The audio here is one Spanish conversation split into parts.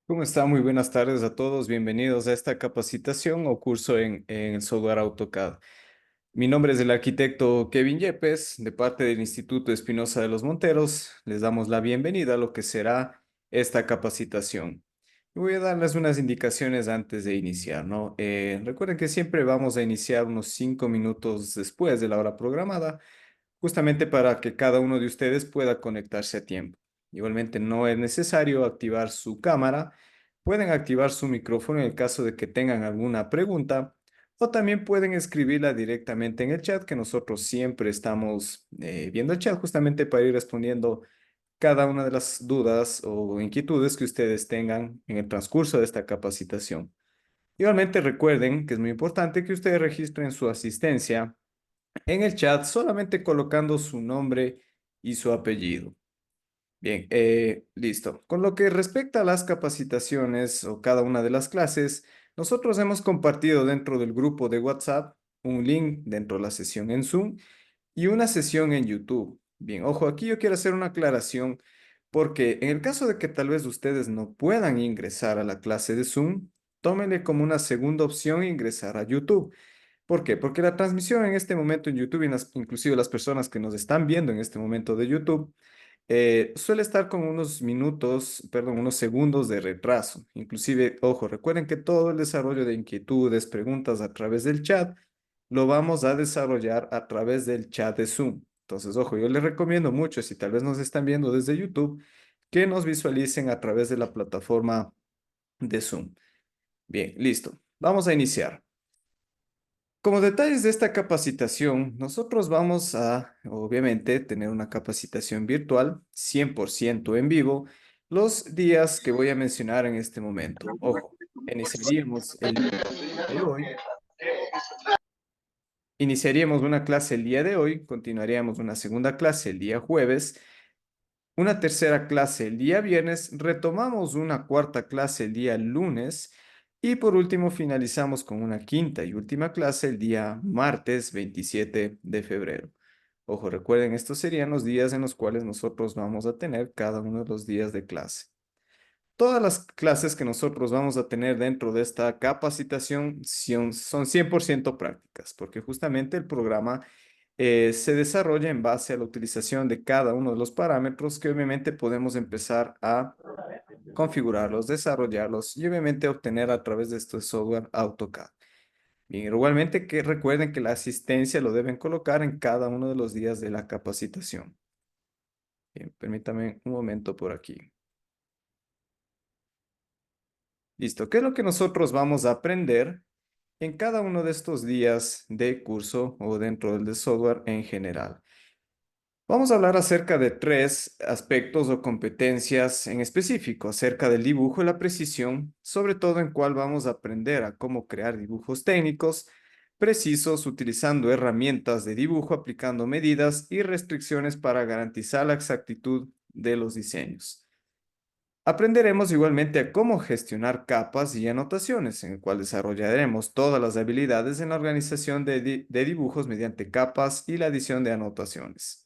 ¿Cómo está? Muy buenas tardes a todos. Bienvenidos a esta capacitación o curso en el software AutoCAD. Mi nombre es el arquitecto Kevin Yepes, de parte del Instituto Espinosa de los Monteros. Les damos la bienvenida a lo que será esta capacitación. Voy a darles unas indicaciones antes de iniciar, ¿no? Recuerden que siempre vamos a iniciar unos 5 minutos después de la hora programada, justamente para que cada uno de ustedes pueda conectarse a tiempo. Igualmente, no es necesario activar su cámara. Pueden activar su micrófono en el caso de que tengan alguna pregunta, o también pueden escribirla directamente en el chat, que nosotros siempre estamos viendo el chat justamente para ir respondiendo cada una de las dudas o inquietudes que ustedes tengan en el transcurso de esta capacitación. Igualmente, recuerden que es muy importante que ustedes registren su asistencia en el chat solamente colocando su nombre y su apellido. Bien, listo. Con lo que respecta a las capacitaciones o cada una de las clases, nosotros hemos compartido dentro del grupo de WhatsApp un link dentro de la sesión en Zoom y una sesión en YouTube. Bien, ojo, aquí yo quiero hacer una aclaración porque en el caso de que tal vez ustedes no puedan ingresar a la clase de Zoom, tómenle como una segunda opción ingresar a YouTube. ¿Por qué? Porque la transmisión en este momento en YouTube, y inclusive las personas que nos están viendo en este momento de YouTube, suele estar con unos minutos, perdón, unos segundos de retraso. Inclusive, ojo, recuerden que todo el desarrollo de inquietudes, preguntas a través del chat, lo vamos a desarrollar a través del chat de Zoom. Entonces, ojo, yo les recomiendo mucho, si tal vez nos están viendo desde YouTube, que nos visualicen a través de la plataforma de Zoom. Bien, listo. Vamos a iniciar. Como detalles de esta capacitación, nosotros vamos a, obviamente, tener una capacitación virtual 100% en vivo los días que voy a mencionar en este momento. Ojo, iniciaríamos el día de hoy, iniciaríamos una clase el día de hoy, continuaríamos una segunda clase el día jueves, una tercera clase el día viernes, retomamos una cuarta clase el día lunes y por último finalizamos con una quinta y última clase el día martes 27 de febrero. Ojo, recuerden, estos serían los días en los cuales nosotros vamos a tener cada uno de los días de clase. Todas las clases que nosotros vamos a tener dentro de esta capacitación son 100% prácticas, porque justamente el programa se desarrolla en base a la utilización de cada uno de los parámetros que obviamente podemos empezar a configurarlos, desarrollarlos y obviamente obtener a través de este software AutoCAD. Bien, igualmente que recuerden que la asistencia lo deben colocar en cada uno de los días de la capacitación. Bien, permítame un momento por aquí. Listo, ¿qué es lo que nosotros vamos a aprender en cada uno de estos días de curso o dentro del software en general? Vamos a hablar acerca de tres aspectos o competencias en específico, acerca del dibujo y la precisión, sobre todo en cuál vamos a aprender a cómo crear dibujos técnicos precisos utilizando herramientas de dibujo, aplicando medidas y restricciones para garantizar la exactitud de los diseños. Aprenderemos igualmente a cómo gestionar capas y anotaciones, en el cual desarrollaremos todas las habilidades en la organización de dibujos mediante capas y la adición de anotaciones.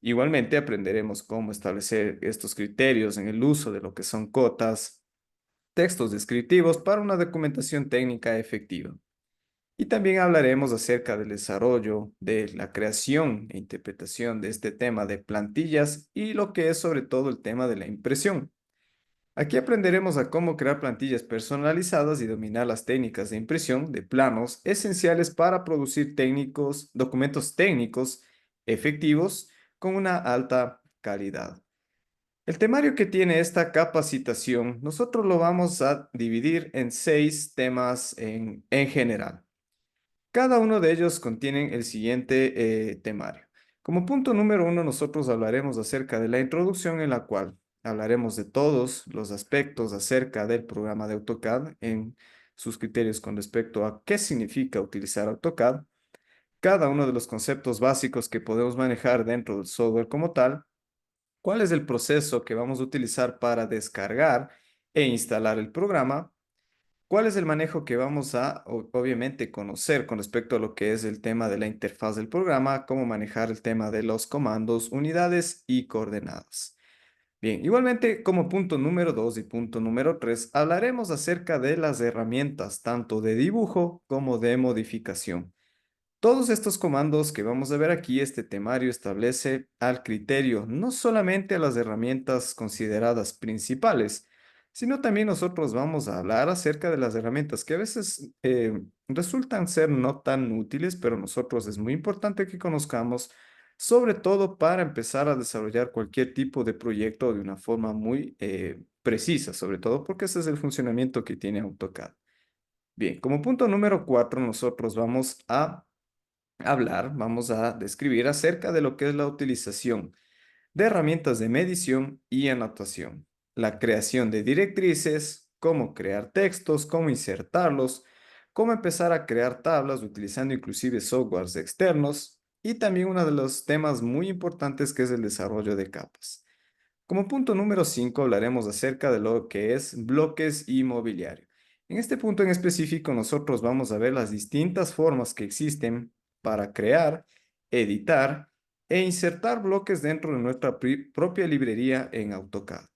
Igualmente aprenderemos cómo establecer estos criterios en el uso de lo que son cotas, textos descriptivos para una documentación técnica efectiva. Y también hablaremos acerca del desarrollo, de la creación e interpretación de este tema de plantillas y lo que es sobre todo el tema de la impresión. Aquí aprenderemos a cómo crear plantillas personalizadas y dominar las técnicas de impresión de planos esenciales para producir documentos técnicos efectivos con una alta calidad. El temario que tiene esta capacitación, nosotros lo vamos a dividir en 6 temas en general. Cada uno de ellos contienen el siguiente temario. Como punto número uno, nosotros hablaremos acerca de la introducción en la cual hablaremos de todos los aspectos acerca del programa de AutoCAD en sus criterios con respecto a qué significa utilizar AutoCAD, cada uno de los conceptos básicos que podemos manejar dentro del software como tal, cuál es el proceso que vamos a utilizar para descargar e instalar el programa. ¿Cuál es el manejo que vamos a, obviamente, conocer con respecto a lo que es el tema de la interfaz del programa, cómo manejar el tema de los comandos, unidades y coordenadas? Bien, igualmente como punto número 2 y punto número 3 hablaremos acerca de las herramientas tanto de dibujo como de modificación. Todos estos comandos que vamos a ver aquí, este temario establece al criterio no solamente a las herramientas consideradas principales, sino también nosotros vamos a hablar acerca de las herramientas que a veces resultan ser no tan útiles, pero nosotros es muy importante que conozcamos, sobre todo para empezar a desarrollar cualquier tipo de proyecto de una forma muy precisa, sobre todo porque ese es el funcionamiento que tiene AutoCAD. Bien, como punto número 4, nosotros vamos a describir acerca de lo que es la utilización de herramientas de medición y anotación, la creación de directrices, cómo crear textos, cómo insertarlos, cómo empezar a crear tablas utilizando inclusive softwares externos y también uno de los temas muy importantes que es el desarrollo de capas. Como punto número 5 hablaremos acerca de lo que es bloques y mobiliario. En este punto en específico nosotros vamos a ver las distintas formas que existen para crear, editar e insertar bloques dentro de nuestra propia librería en AutoCAD.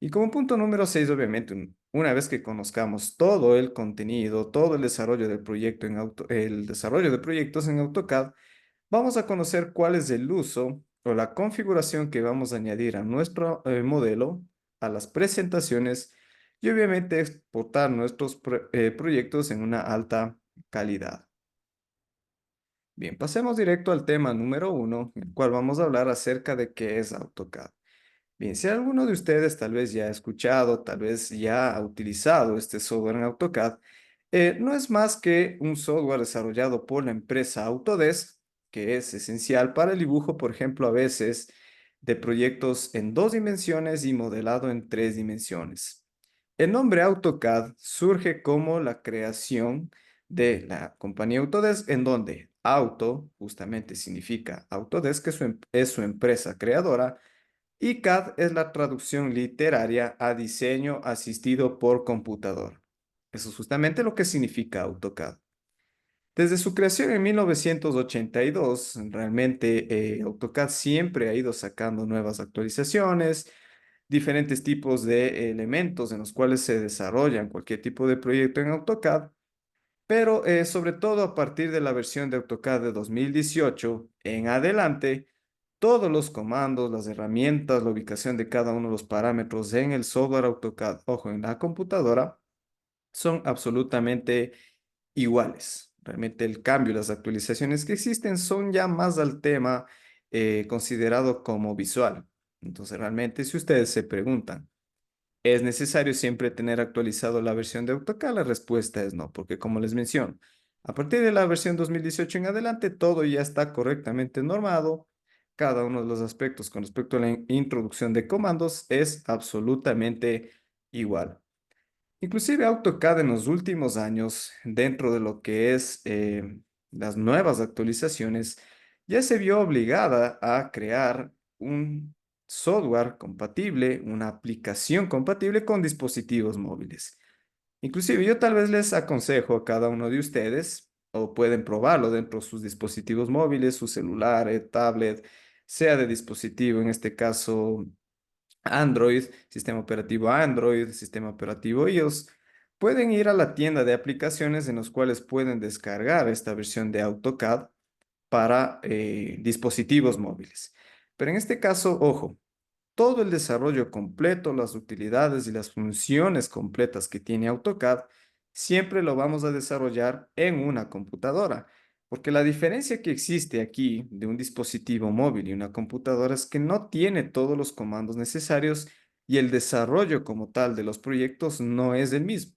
Y como punto número 6, obviamente, una vez que conozcamos todo el contenido, todo el desarrollo del proyecto el desarrollo de proyectos en AutoCAD, vamos a conocer cuál es el uso o la configuración que vamos a añadir a nuestro modelo, a las presentaciones y obviamente exportar nuestros proyectos en una alta calidad. Bien, pasemos directo al tema número 1, en el cual vamos a hablar acerca de qué es AutoCAD. Bien, si alguno de ustedes tal vez ya ha escuchado, tal vez ya ha utilizado este software en AutoCAD, no es más que un software desarrollado por la empresa Autodesk, que es esencial para el dibujo, por ejemplo, a veces de proyectos en 2 dimensiones y modelado en 3 dimensiones. El nombre AutoCAD surge como la creación de la compañía Autodesk, en donde auto justamente significa Autodesk, que es su empresa creadora, y CAD es la traducción literaria a diseño asistido por computador. Eso es justamente lo que significa AutoCAD. Desde su creación en 1982, realmente AutoCAD siempre ha ido sacando nuevas actualizaciones, diferentes tipos de elementos en los cuales se desarrollan cualquier tipo de proyecto en AutoCAD, pero sobre todo a partir de la versión de AutoCAD de 2018 en adelante, todos los comandos, las herramientas, la ubicación de cada uno de los parámetros en el software AutoCAD, ojo, en la computadora, son absolutamente iguales. Realmente el cambio y las actualizaciones que existen son ya más al tema considerado como visual. Entonces, realmente, si ustedes se preguntan, ¿es necesario siempre tener actualizado la versión de AutoCAD? La respuesta es no, porque como les menciono, a partir de la versión 2018 en adelante, todo ya está correctamente normado. Cada uno de los aspectos con respecto a la introducción de comandos es absolutamente igual. Inclusive AutoCAD en los últimos años, dentro de lo que es las nuevas actualizaciones, ya se vio obligada a crear un software compatible, una aplicación compatible con dispositivos móviles. Inclusive yo tal vez les aconsejo a cada uno de ustedes, o pueden probarlo dentro de sus dispositivos móviles, su celular, tablet, sea de dispositivo, en este caso Android, sistema operativo Android, sistema operativo iOS, pueden ir a la tienda de aplicaciones en los cuales pueden descargar esta versión de AutoCAD para dispositivos móviles. Pero en este caso, ojo, todo el desarrollo completo, las utilidades y las funciones completas que tiene AutoCAD, siempre lo vamos a desarrollar en una computadora. Porque la diferencia que existe aquí de un dispositivo móvil y una computadora es que no tiene todos los comandos necesarios y el desarrollo como tal de los proyectos no es el mismo.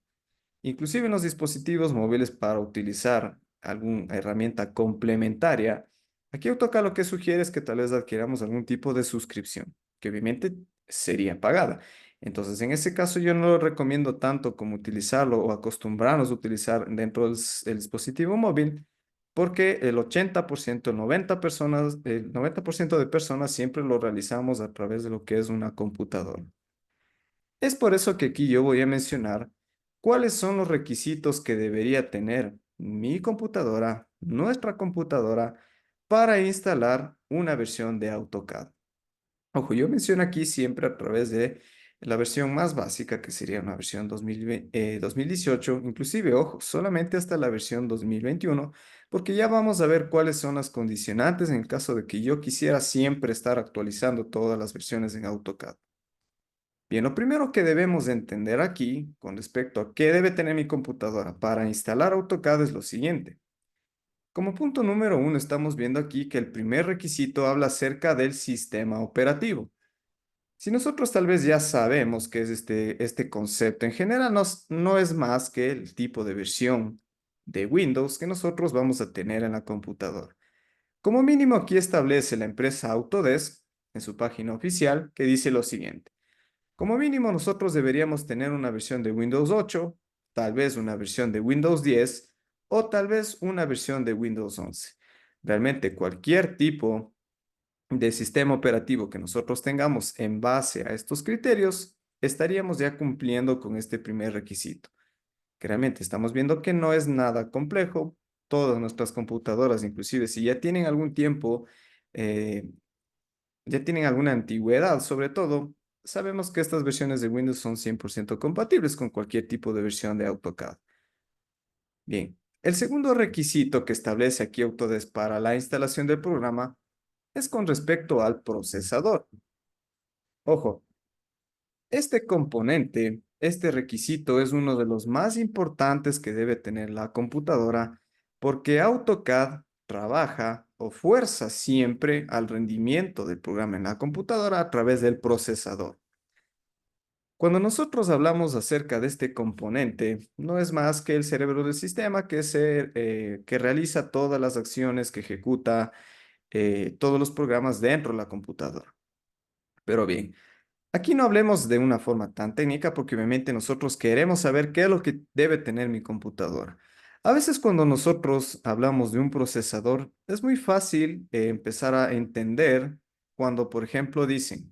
Inclusive en los dispositivos móviles para utilizar alguna herramienta complementaria, aquí AutoCAD lo que sugiere es que tal vez adquiramos algún tipo de suscripción, que obviamente sería pagada. Entonces, en ese caso yo no lo recomiendo tanto como utilizarlo o acostumbrarnos a utilizar dentro del dispositivo móvil, porque el 80%, el 90% de personas siempre lo realizamos a través de lo que es una computadora. Es por eso que aquí yo voy a mencionar cuáles son los requisitos que debería tener mi computadora, nuestra computadora, para instalar una versión de AutoCAD. Ojo, yo menciono aquí siempre a través de la versión más básica, que sería una versión 2018, inclusive, ojo, solamente hasta la versión 2021, porque ya vamos a ver cuáles son las condicionantes en el caso de que yo quisiera siempre estar actualizando todas las versiones en AutoCAD. Bien, lo primero que debemos de entender aquí con respecto a qué debe tener mi computadora para instalar AutoCAD es lo siguiente. Como punto número uno, estamos viendo aquí que el primer requisito habla acerca del sistema operativo. Si nosotros tal vez ya sabemos qué es este concepto, en general no es más que el tipo de versión de Windows que nosotros vamos a tener en la computadora. Como mínimo aquí establece la empresa Autodesk en su página oficial que dice lo siguiente. Como mínimo nosotros deberíamos tener una versión de Windows 8, tal vez una versión de Windows 10 o tal vez una versión de Windows 11. Realmente cualquier tipo de sistema operativo que nosotros tengamos en base a estos criterios, estaríamos ya cumpliendo con este primer requisito. Que realmente estamos viendo que no es nada complejo. Todas nuestras computadoras, inclusive si ya tienen algún tiempo, eh, ya tienen alguna antigüedad, sobre todo, sabemos que estas versiones de Windows son 100% compatibles con cualquier tipo de versión de AutoCAD. Bien, el segundo requisito que establece aquí Autodesk para la instalación del programa es con respecto al procesador. Ojo, este componente, este requisito es uno de los más importantes que debe tener la computadora porque AutoCAD trabaja o fuerza siempre al rendimiento del programa en la computadora a través del procesador. Cuando nosotros hablamos acerca de este componente, no es más que el cerebro del sistema que realiza todas las acciones, que ejecuta todos los programas dentro de la computadora. Pero bien, aquí no hablemos de una forma tan técnica porque obviamente nosotros queremos saber qué es lo que debe tener mi computadora. A veces cuando nosotros hablamos de un procesador, es muy fácil empezar a entender cuando, por ejemplo, dicen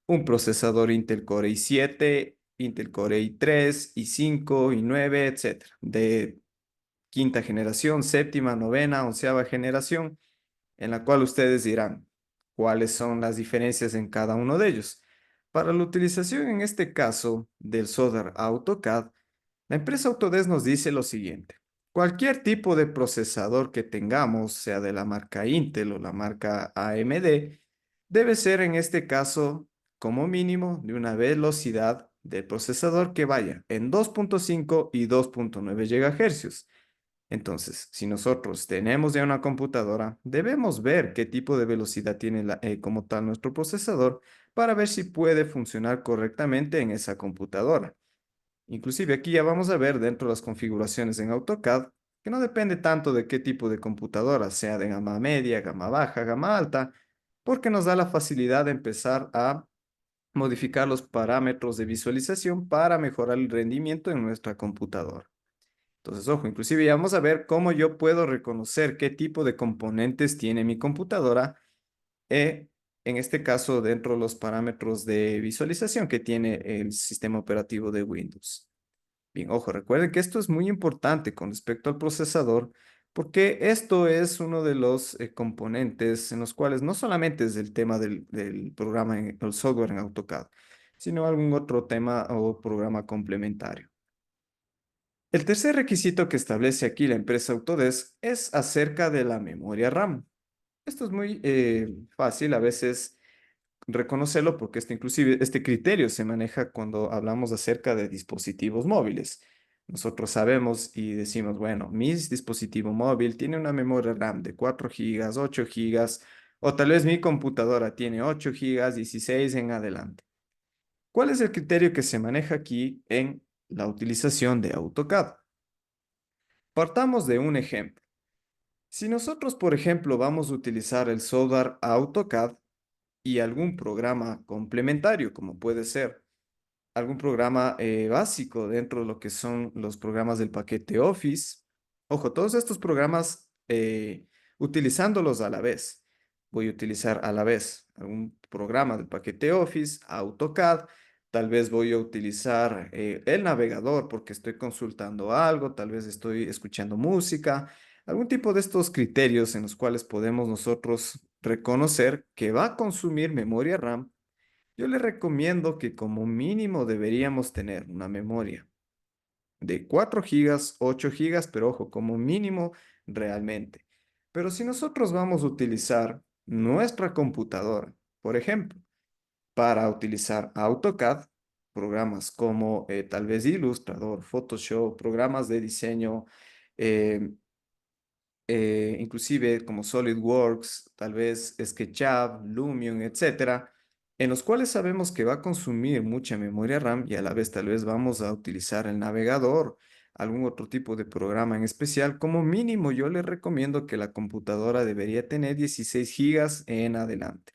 un procesador Intel Core i7, Intel Core i3, i5, i9, etcétera, de quinta generación, séptima, novena, onceava generación, en la cual ustedes dirán cuáles son las diferencias en cada uno de ellos. Para la utilización en este caso del software AutoCAD, la empresa Autodesk nos dice lo siguiente. Cualquier tipo de procesador que tengamos, sea de la marca Intel o la marca AMD, debe ser en este caso como mínimo de una velocidad del procesador que vaya en 2.5 y 2.9 GHz. Entonces, si nosotros tenemos ya una computadora, debemos ver qué tipo de velocidad tiene como tal nuestro procesador para ver si puede funcionar correctamente en esa computadora. Inclusive aquí ya vamos a ver dentro de las configuraciones en AutoCAD que no depende tanto de qué tipo de computadora, sea de gama media, gama baja, gama alta, porque nos da la facilidad de empezar a modificar los parámetros de visualización para mejorar el rendimiento en nuestra computadora. Entonces, ojo, inclusive ya vamos a ver cómo yo puedo reconocer qué tipo de componentes tiene mi computadora, en este caso dentro de los parámetros de visualización que tiene el sistema operativo de Windows. Bien, ojo, recuerden que esto es muy importante con respecto al procesador, porque esto es uno de los componentes en los cuales no solamente es el tema del programa, el software en AutoCAD, sino algún otro tema o programa complementario. El tercer requisito que establece aquí la empresa Autodesk es acerca de la memoria RAM. Esto es muy fácil a veces reconocerlo porque inclusive este criterio se maneja cuando hablamos acerca de dispositivos móviles. Nosotros sabemos y decimos, bueno, mi dispositivo móvil tiene una memoria RAM de 4 gigas, 8 gigas, o tal vez mi computadora tiene 8 gigas, 16 en adelante. ¿Cuál es el criterio que se maneja aquí en la utilización de AutoCAD? Partamos de un ejemplo. Si nosotros, por ejemplo, vamos a utilizar el software AutoCAD y algún programa complementario, como puede ser algún programa básico dentro de lo que son los programas del paquete Office. Ojo, todos estos programas, utilizándolos a la vez. Voy a utilizar a la vez algún programa del paquete Office, AutoCAD. Tal vez voy a utilizar el navegador porque estoy consultando algo, tal vez estoy escuchando música, algún tipo de estos criterios en los cuales podemos nosotros reconocer que va a consumir memoria RAM, yo le recomiendo que como mínimo deberíamos tener una memoria de 4 gigas, 8 gigas, pero ojo, como mínimo realmente. Pero si nosotros vamos a utilizar nuestra computadora, por ejemplo, para utilizar AutoCAD, programas como tal vez Illustrator, Photoshop, programas de diseño, eh, inclusive como SolidWorks, tal vez SketchUp, Lumion, etcétera, en los cuales sabemos que va a consumir mucha memoria RAM y a la vez tal vez vamos a utilizar el navegador, algún otro tipo de programa en especial. Como mínimo, yo les recomiendo que la computadora debería tener 16 gigas en adelante.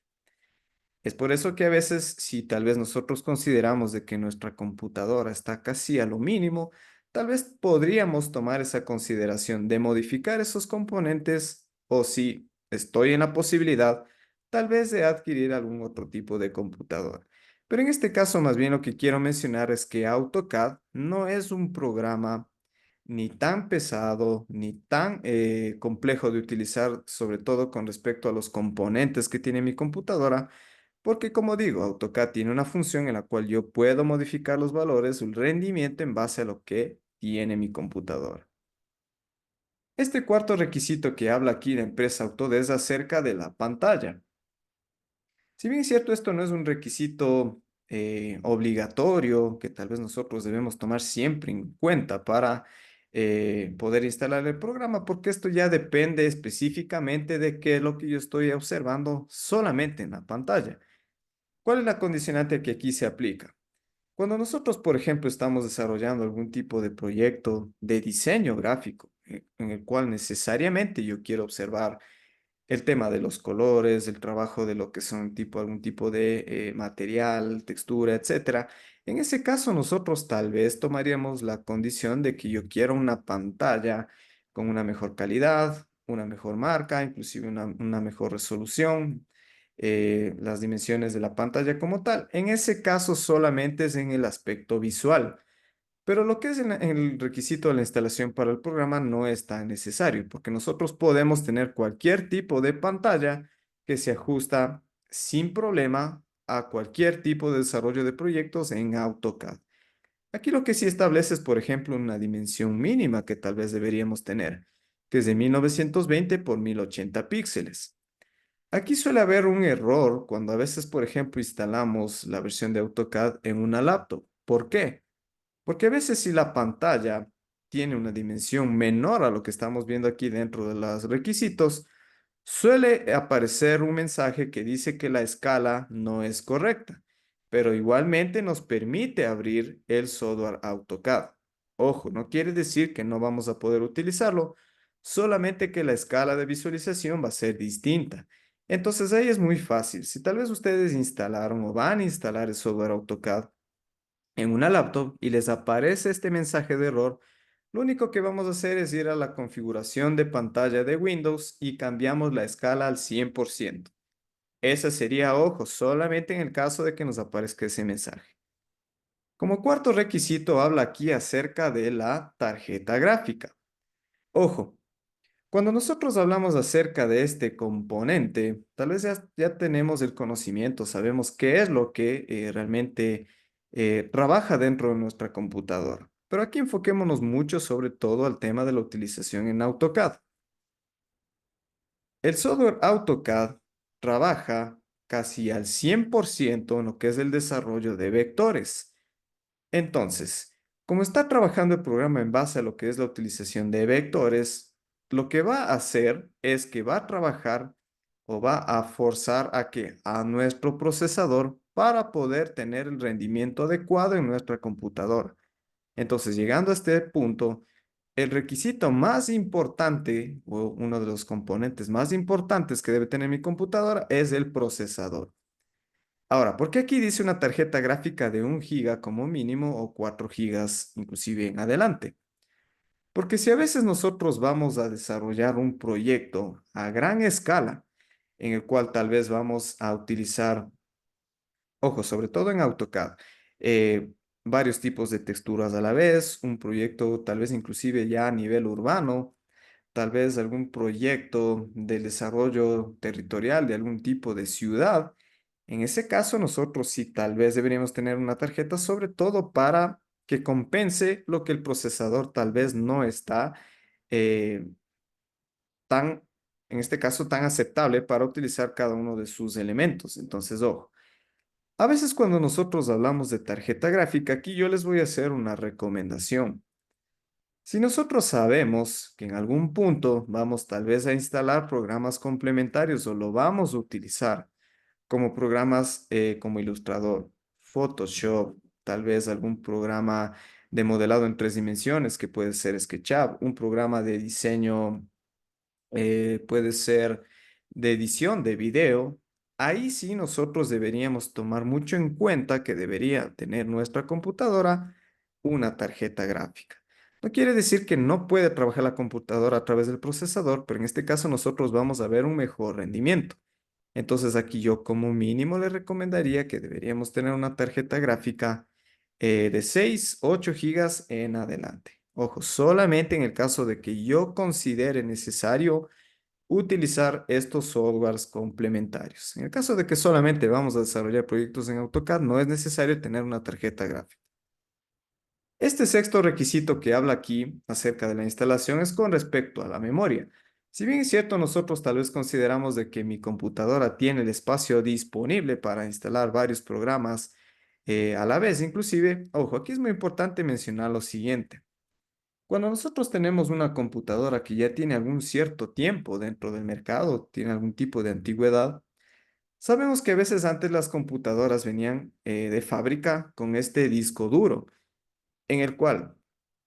Es por eso que a veces, si tal vez nosotros consideramos de que nuestra computadora está casi a lo mínimo, tal vez podríamos tomar esa consideración de modificar esos componentes o si estoy en la posibilidad, tal vez de adquirir algún otro tipo de computadora. Pero en este caso, más bien lo que quiero mencionar es que AutoCAD no es un programa ni tan pesado, ni tan complejo de utilizar, sobre todo con respecto a los componentes que tiene mi computadora, porque como digo, AutoCAD tiene una función en la cual yo puedo modificar los valores, el rendimiento en base a lo que tiene mi computadora. Este cuarto requisito que habla aquí la empresa Autodesk es acerca de la pantalla. Si bien es cierto, esto no es un requisito obligatorio que tal vez nosotros debemos tomar siempre en cuenta para poder instalar el programa, porque esto ya depende específicamente de qué es lo que yo estoy observando solamente en la pantalla. ¿Cuál es la condicionante que aquí se aplica? Cuando nosotros, por ejemplo, estamos desarrollando algún tipo de proyecto de diseño gráfico, en el cual necesariamente yo quiero observar el tema de los colores, el trabajo de lo que son algún tipo de material, textura, etcétera. En ese caso, nosotros tal vez tomaríamos la condición de que yo quiero una pantalla con una mejor calidad, una mejor marca, inclusive una mejor resolución, las dimensiones de la pantalla como tal. En ese caso, solamente es en el aspecto visual. Pero lo que es en el requisito de la instalación para el programa no es tan necesario, porque nosotros podemos tener cualquier tipo de pantalla que se ajusta sin problema a cualquier tipo de desarrollo de proyectos en AutoCAD. Aquí lo que sí establece es, por ejemplo, una dimensión mínima que tal vez deberíamos tener, que es de 1920 por 1080 píxeles. Aquí suele haber un error cuando a veces, por ejemplo, instalamos la versión de AutoCAD en una laptop. ¿Por qué? Porque a veces si la pantalla tiene una dimensión menor a lo que estamos viendo aquí dentro de los requisitos, suele aparecer un mensaje que dice que la escala no es correcta, pero igualmente nos permite abrir el software AutoCAD. Ojo, no quiere decir que no vamos a poder utilizarlo, solamente que la escala de visualización va a ser distinta. Entonces ahí es muy fácil. Si tal vez ustedes instalaron o van a instalar el software AutoCAD, en una laptop y les aparece este mensaje de error, lo único que vamos a hacer es ir a la configuración de pantalla de Windows y cambiamos la escala al 100%. Esa sería, ojo, solamente en el caso de que nos aparezca ese mensaje. Como cuarto requisito, habla aquí acerca de la tarjeta gráfica. Ojo, cuando nosotros hablamos acerca de este componente, tal vez ya tenemos el conocimiento, sabemos qué es lo que realmente trabaja dentro de nuestra computadora. Pero aquí enfoquémonos mucho sobre todo al tema de la utilización en AutoCAD. El software AutoCAD trabaja casi al 100% en lo que es el desarrollo de vectores. Entonces, como está trabajando el programa en base a lo que es la utilización de vectores, lo que va a hacer es que va a trabajar o va a forzar a nuestro procesador para poder tener el rendimiento adecuado en nuestra computadora. Entonces, llegando a este punto, el requisito más importante o uno de los componentes más importantes que debe tener mi computadora es el procesador. Ahora, ¿por qué aquí dice una tarjeta gráfica de 1 giga como mínimo o 4 gigas inclusive en adelante? Porque si a veces nosotros vamos a desarrollar un proyecto a gran escala, en el cual tal vez vamos a utilizar, ojo, sobre todo en AutoCAD, varios tipos de texturas a la vez, un proyecto tal vez inclusive ya a nivel urbano, tal vez algún proyecto del desarrollo territorial de algún tipo de ciudad, en ese caso nosotros sí tal vez deberíamos tener una tarjeta, sobre todo para que compense lo que el procesador tal vez no está eh, tan, en este caso, tan aceptable para utilizar cada uno de sus elementos. Entonces, ojo. A veces cuando nosotros hablamos de tarjeta gráfica, aquí yo les voy a hacer una recomendación. Si nosotros sabemos que en algún punto vamos tal vez a instalar programas complementarios o lo vamos a utilizar como programas como Illustrator, Photoshop, tal vez algún programa de modelado en 3 dimensiones que puede ser SketchUp, un programa de diseño puede ser de edición de video, ahí sí nosotros deberíamos tomar mucho en cuenta que debería tener nuestra computadora una tarjeta gráfica. No quiere decir que no puede trabajar la computadora a través del procesador, pero en este caso nosotros vamos a ver un mejor rendimiento. Entonces aquí yo como mínimo le recomendaría que deberíamos tener una tarjeta gráfica de 6, 8 gigas en adelante. Ojo, solamente en el caso de que yo considere necesario utilizar estos softwares complementarios. En el caso de que solamente vamos a desarrollar proyectos en AutoCAD, no es necesario tener una tarjeta gráfica. Este sexto requisito que habla aquí acerca de la instalación es con respecto a la memoria. Si bien es cierto, nosotros tal vez consideramos de que mi computadora tiene el espacio disponible para instalar varios programas a la vez, inclusive, ojo, aquí es muy importante mencionar lo siguiente. Cuando nosotros tenemos una computadora que ya tiene algún cierto tiempo dentro del mercado, tiene algún tipo de antigüedad, sabemos que a veces antes las computadoras venían de fábrica con este disco duro, en el cual,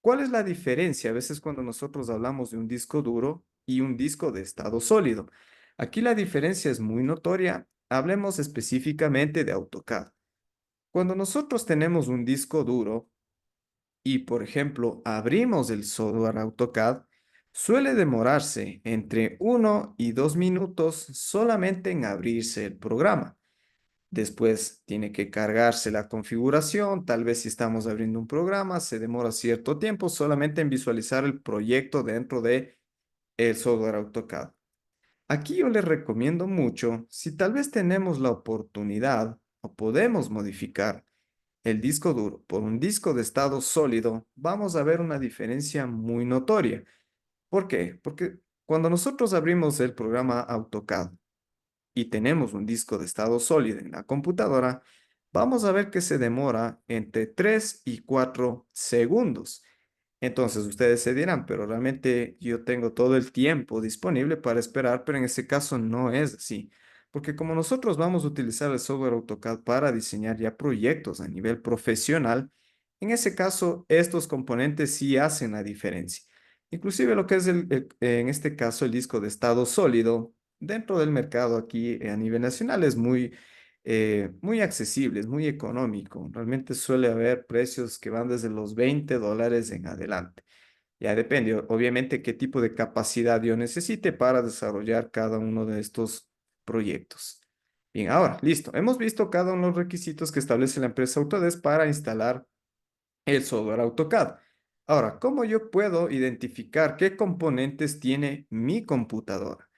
¿cuál es la diferencia a veces cuando nosotros hablamos de un disco duro y un disco de estado sólido? Aquí la diferencia es muy notoria. Hablemos específicamente de AutoCAD. Cuando nosotros tenemos un disco duro, y, por ejemplo, abrimos el software AutoCAD, suele demorarse entre 1 y 2 minutos solamente en abrirse el programa. Después tiene que cargarse la configuración, tal vez si estamos abriendo un programa, se demora cierto tiempo solamente en visualizar el proyecto dentro de el software AutoCAD. Aquí yo les recomiendo mucho, si tal vez tenemos la oportunidad o podemos modificar el disco duro por un disco de estado sólido, vamos a ver una diferencia muy notoria. ¿Por qué? Porque cuando nosotros abrimos el programa AutoCAD y tenemos un disco de estado sólido en la computadora, vamos a ver que se demora entre 3 y 4 segundos. Entonces ustedes se dirán, pero realmente yo tengo todo el tiempo disponible para esperar, pero en ese caso no es así. Porque como nosotros vamos a utilizar el software AutoCAD para diseñar ya proyectos a nivel profesional, en ese caso estos componentes sí hacen la diferencia. Inclusive lo que es en este caso el disco de estado sólido dentro del mercado aquí a nivel nacional es muy accesible, es muy económico. Realmente suele haber precios que van desde los $20 en adelante. Ya depende, obviamente, qué tipo de capacidad yo necesite para desarrollar cada uno de estos proyectos. Bien, ahora, listo. Hemos visto cada uno de los requisitos que establece la empresa Autodesk para instalar el software AutoCAD. Ahora, ¿cómo yo puedo identificar qué componentes tiene mi computadora?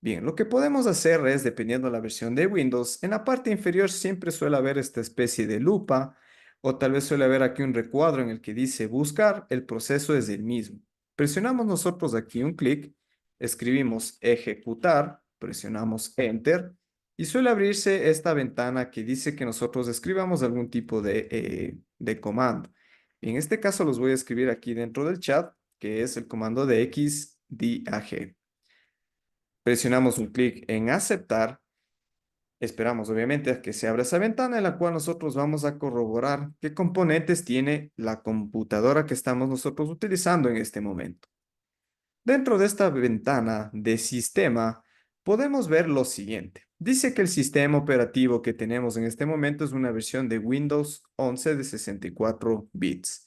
Bien, lo que podemos hacer es, dependiendo de la versión de Windows, en la parte inferior siempre suele haber esta especie de lupa o tal vez suele haber aquí un recuadro en el que dice buscar, el proceso es el mismo. Presionamos nosotros aquí un clic, escribimos ejecutar, presionamos Enter y suele abrirse esta ventana que dice que nosotros escribamos algún tipo de comando. En este caso los voy a escribir aquí dentro del chat, que es el comando de xdag. Presionamos un clic en aceptar. Esperamos obviamente a que se abra esa ventana en la cual nosotros vamos a corroborar qué componentes tiene la computadora que estamos nosotros utilizando en este momento. Dentro de esta ventana de sistema podemos ver lo siguiente. Dice que el sistema operativo que tenemos en este momento es una versión de Windows 11 de 64 bits.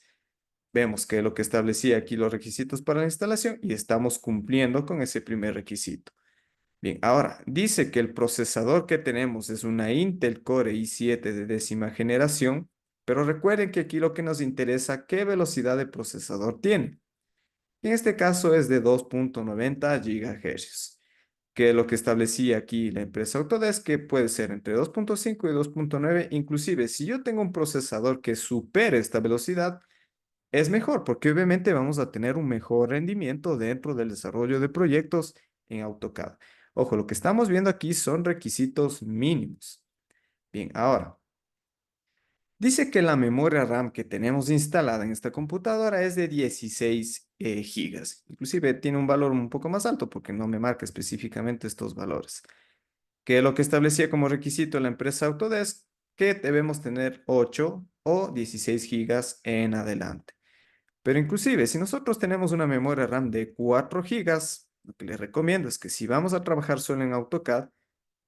Vemos que lo que establecía aquí los requisitos para la instalación y estamos cumpliendo con ese primer requisito. Bien, ahora dice que el procesador que tenemos es una Intel Core i7 de 10ª generación, pero recuerden que aquí lo que nos interesa, ¿qué velocidad de procesador tiene? En este caso es de 2.90 GHz, que es lo que establecía aquí la empresa Autodesk, que puede ser entre 2.5 y 2.9. Inclusive, si yo tengo un procesador que supere esta velocidad, es mejor, porque obviamente vamos a tener un mejor rendimiento dentro del desarrollo de proyectos en AutoCAD. Ojo, lo que estamos viendo aquí son requisitos mínimos. Bien, ahora, dice que la memoria RAM que tenemos instalada en esta computadora es de 16 gigas. Inclusive tiene un valor un poco más alto porque no me marca específicamente estos valores. Que lo que establecía como requisito la empresa Autodesk, que debemos tener 8 o 16 gigas en adelante. Pero inclusive, si nosotros tenemos una memoria RAM de 4 gigas, lo que les recomiendo es que si vamos a trabajar solo en AutoCAD,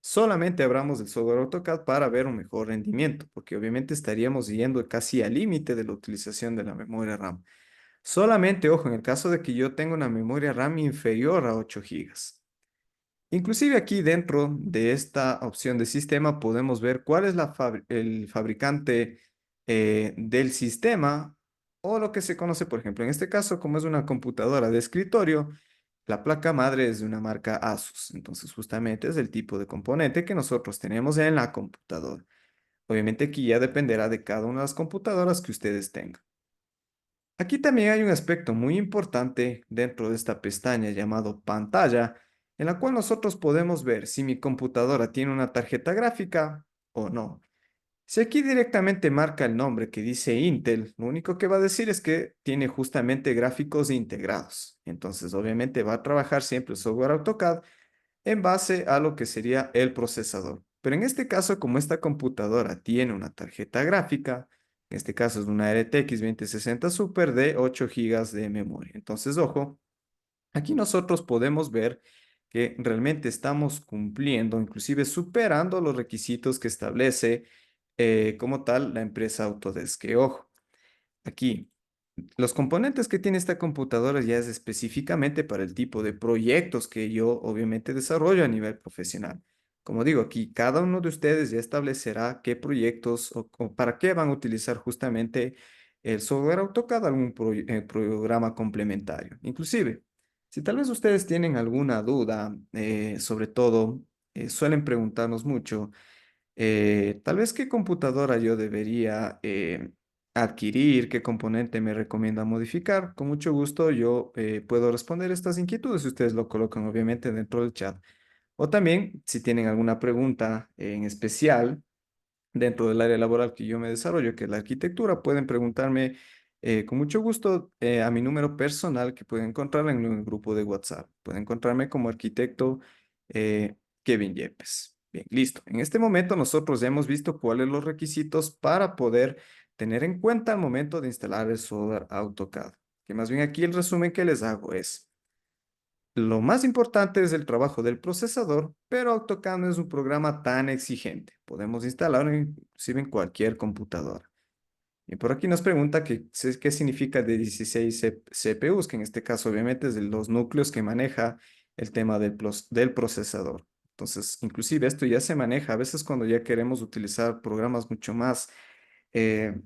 solamente abramos el software AutoCAD para ver un mejor rendimiento, porque obviamente estaríamos yendo casi al límite de la utilización de la memoria RAM. Solamente, ojo, en el caso de que yo tenga una memoria RAM inferior a 8 gigas. Inclusive aquí dentro de esta opción de sistema podemos ver cuál es el fabricante del sistema o lo que se conoce, por ejemplo, en este caso, como es una computadora de escritorio, la placa madre es de una marca Asus. Entonces, justamente es el tipo de componente que nosotros tenemos en la computadora. Obviamente aquí ya dependerá de cada una de las computadoras que ustedes tengan. Aquí también hay un aspecto muy importante dentro de esta pestaña llamado pantalla, en la cual nosotros podemos ver si mi computadora tiene una tarjeta gráfica o no. Si aquí directamente marca el nombre que dice Intel, lo único que va a decir es que tiene justamente gráficos integrados. Entonces, obviamente va a trabajar siempre el software AutoCAD en base a lo que sería el procesador. Pero en este caso, como esta computadora tiene una tarjeta gráfica, en este caso es una RTX 2060 Super de 8 gigas de memoria. Entonces, ojo, aquí nosotros podemos ver que realmente estamos cumpliendo, inclusive superando los requisitos que establece como tal la empresa Autodesk. Que, ojo, aquí los componentes que tiene esta computadora ya es específicamente para el tipo de proyectos que yo obviamente desarrollo a nivel profesional. Como digo, aquí cada uno de ustedes ya establecerá qué proyectos o para qué van a utilizar justamente el software AutoCAD, algún programa complementario. Inclusive, si tal vez ustedes tienen alguna duda, sobre todo, suelen preguntarnos mucho tal vez qué computadora yo debería adquirir, qué componente me recomienda modificar. Con mucho gusto yo puedo responder estas inquietudes si ustedes lo colocan obviamente dentro del chat. O también si tienen alguna pregunta en especial dentro del área laboral que yo me desarrollo, que es la arquitectura, pueden preguntarme con mucho gusto a mi número personal que pueden encontrar en el grupo de WhatsApp. Pueden encontrarme como arquitecto Kevin Yepes. Bien, listo. En este momento nosotros ya hemos visto cuáles son los requisitos para poder tener en cuenta al momento de instalar el software AutoCAD. Que más bien aquí el resumen que les hago es lo más importante es el trabajo del procesador, pero AutoCAD no es un programa tan exigente. Podemos instalarlo inclusive en cualquier computadora. Y por aquí nos pregunta qué significa de 16 CPUs, que en este caso obviamente es de los núcleos que maneja el tema del procesador. Entonces, inclusive esto ya se maneja a veces cuando ya queremos utilizar programas mucho más, eh,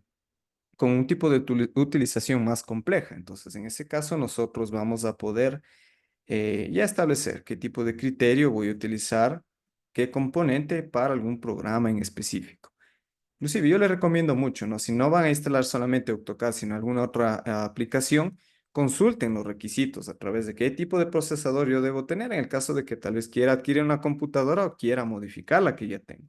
con un tipo de utilización más compleja. Entonces, en ese caso nosotros vamos a poder ya establecer qué tipo de criterio voy a utilizar, qué componente para algún programa en específico. Inclusive yo les recomiendo mucho, ¿no? Si no van a instalar solamente AutoCAD, sino alguna otra aplicación, consulten los requisitos a través de qué tipo de procesador yo debo tener en el caso de que tal vez quiera adquirir una computadora o quiera modificar la que ya tengo.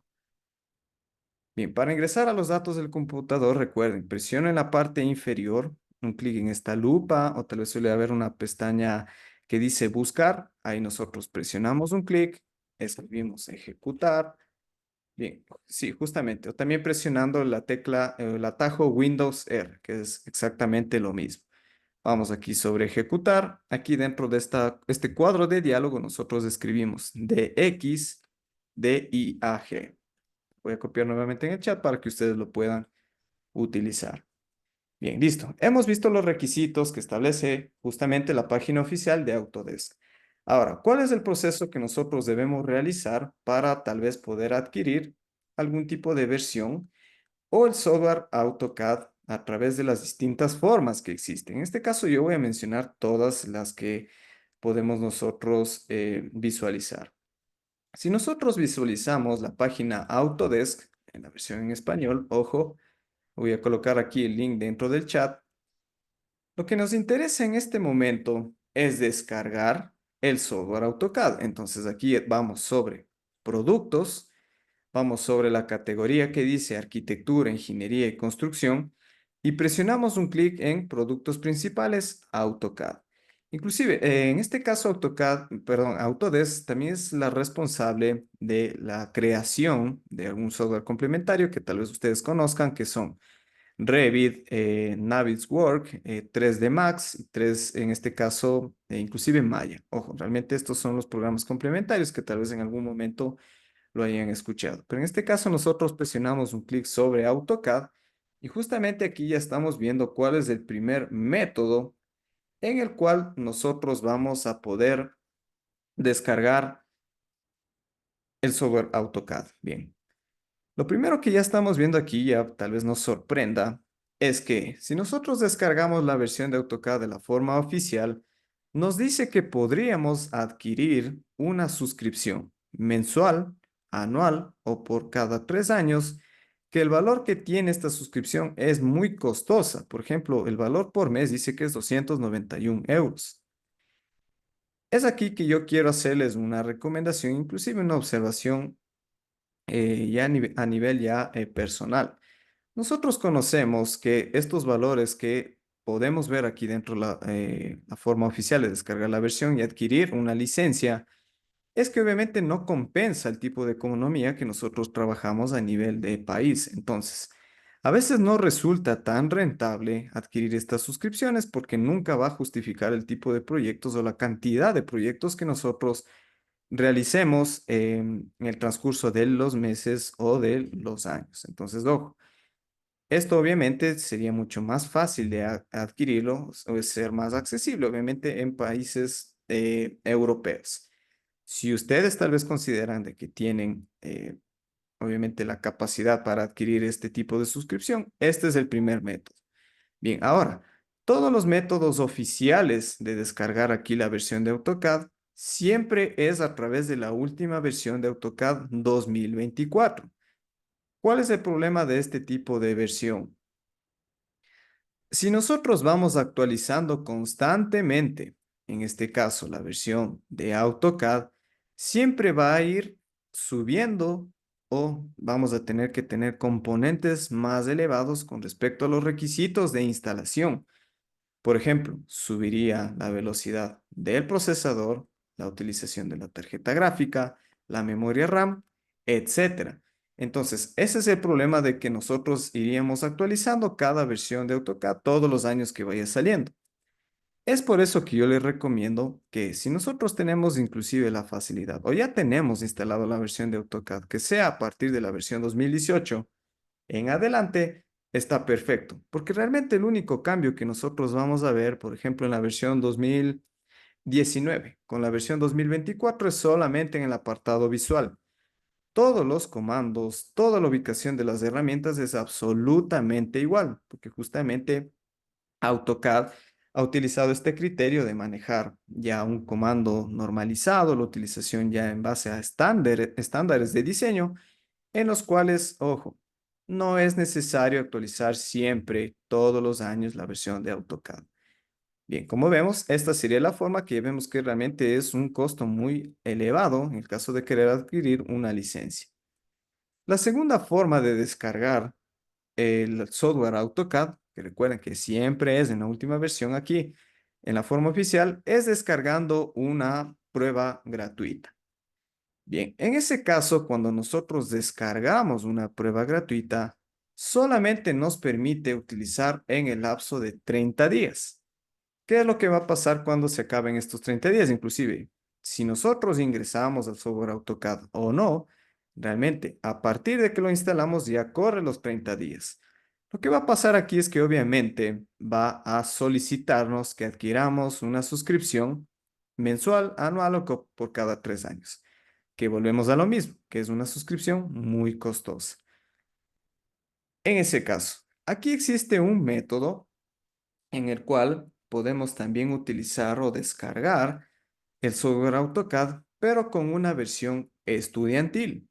Bien, para ingresar a los datos del computador, recuerden, presionen la parte inferior, un clic en esta lupa o tal vez suele haber una pestaña que dice buscar. Ahí nosotros presionamos un clic, escribimos ejecutar. Bien, sí, justamente. O también presionando la tecla, el atajo Windows R, que es exactamente lo mismo. Vamos aquí sobre ejecutar. Aquí dentro de este cuadro de diálogo nosotros escribimos DX, DIAG. Voy a copiar nuevamente en el chat para que ustedes lo puedan utilizar. Bien, listo. Hemos visto los requisitos que establece justamente la página oficial de Autodesk. Ahora, ¿cuál es el proceso que nosotros debemos realizar para tal vez poder adquirir algún tipo de versión o el software AutoCAD a través de las distintas formas que existen. En este caso yo voy a mencionar todas las que podemos nosotros visualizar. Si nosotros visualizamos la página Autodesk, en la versión en español, ojo, voy a colocar aquí el link dentro del chat. Lo que nos interesa en este momento es descargar el software AutoCAD. Entonces aquí vamos sobre productos, vamos sobre la categoría que dice arquitectura, ingeniería y construcción y presionamos un clic en productos principales AutoCAD. Inclusive, en este caso AutoCAD, perdón, Autodesk también es la responsable de la creación de algún software complementario que tal vez ustedes conozcan, que son Revit, Navisworks, 3D Max, 3, en este caso, inclusive Maya. Ojo, realmente estos son los programas complementarios que tal vez en algún momento lo hayan escuchado. Pero en este caso nosotros presionamos un clic sobre AutoCAD y justamente aquí ya estamos viendo cuál es el primer método en el cual nosotros vamos a poder descargar el software AutoCAD. Bien. Lo primero que ya estamos viendo aquí, ya tal vez nos sorprenda, es que si nosotros descargamos la versión de AutoCAD de la forma oficial, nos dice que podríamos adquirir una suscripción mensual, anual o por cada 3 años, que el valor que tiene esta suscripción es muy costosa. Por ejemplo, el valor por mes dice que es 291 euros. Es aquí que yo quiero hacerles una recomendación, inclusive una observación ya a nivel ya personal. Nosotros conocemos que estos valores que podemos ver aquí dentro de la forma oficial de descargar la versión y adquirir una licencia, es que obviamente no compensa el tipo de economía que nosotros trabajamos a nivel de país. Entonces, a veces no resulta tan rentable adquirir estas suscripciones porque nunca va a justificar el tipo de proyectos o la cantidad de proyectos que nosotros realicemos en el transcurso de los meses o de los años. Entonces, ojo, esto obviamente sería mucho más fácil de adquirirlo o ser más accesible, obviamente en países europeos. Si ustedes tal vez consideran de que tienen obviamente la capacidad para adquirir este tipo de suscripción, este es el primer método. Bien, ahora, todos los métodos oficiales de descargar aquí la versión de AutoCAD siempre es a través de la última versión de AutoCAD 2024. ¿Cuál es el problema de este tipo de versión? Si nosotros vamos actualizando constantemente, en este caso la versión de AutoCAD, siempre va a ir subiendo o vamos a tener que tener componentes más elevados con respecto a los requisitos de instalación. Por ejemplo, subiría la velocidad del procesador, la utilización de la tarjeta gráfica, la memoria RAM, etcétera. Entonces, ese es el problema de que nosotros iríamos actualizando cada versión de AutoCAD todos los años que vaya saliendo. Es por eso que yo les recomiendo que si nosotros tenemos inclusive la facilidad o ya tenemos instalado la versión de AutoCAD, que sea a partir de la versión 2018 en adelante, está perfecto, porque realmente el único cambio que nosotros vamos a ver, por ejemplo, en la versión 2019, con la versión 2024 es solamente en el apartado visual. Todos los comandos, toda la ubicación de las herramientas es absolutamente igual, porque justamente AutoCAD ha utilizado este criterio de manejar ya un comando normalizado, la utilización ya en base a estándares de diseño, en los cuales, ojo, no es necesario actualizar siempre, todos los años, la versión de AutoCAD. Bien, como vemos, esta sería la forma que vemos que realmente es un costo muy elevado en el caso de querer adquirir una licencia. La segunda forma de descargar el software AutoCAD, que recuerden que siempre es en la última versión aquí, en la forma oficial, es descargando una prueba gratuita. Bien, en ese caso, cuando nosotros descargamos una prueba gratuita, solamente nos permite utilizar en el lapso de 30 días. ¿Qué es lo que va a pasar cuando se acaben estos 30 días? Inclusive, si nosotros ingresamos al software AutoCAD o no, realmente a partir de que lo instalamos ya corre los 30 días. Lo que va a pasar aquí es que obviamente va a solicitarnos que adquiramos una suscripción mensual, anual o por cada 3 años, que volvemos a lo mismo, que es una suscripción muy costosa. En ese caso, Aquí existe un método en el cual podemos también utilizar o descargar el software AutoCAD, pero con una versión estudiantil.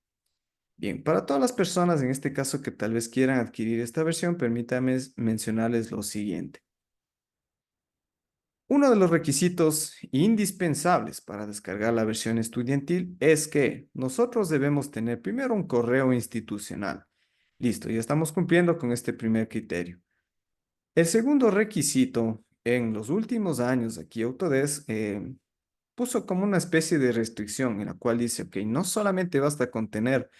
Bien, para todas las personas en este caso que tal vez quieran adquirir esta versión, permítame mencionarles lo siguiente. Uno de los requisitos indispensables para descargar la versión estudiantil es que nosotros debemos tener primero un correo institucional. Listo, ya estamos cumpliendo con este primer criterio. El segundo requisito, en los últimos años aquí Autodesk puso como una especie de restricción en la cual dice, ok, no solamente basta con tener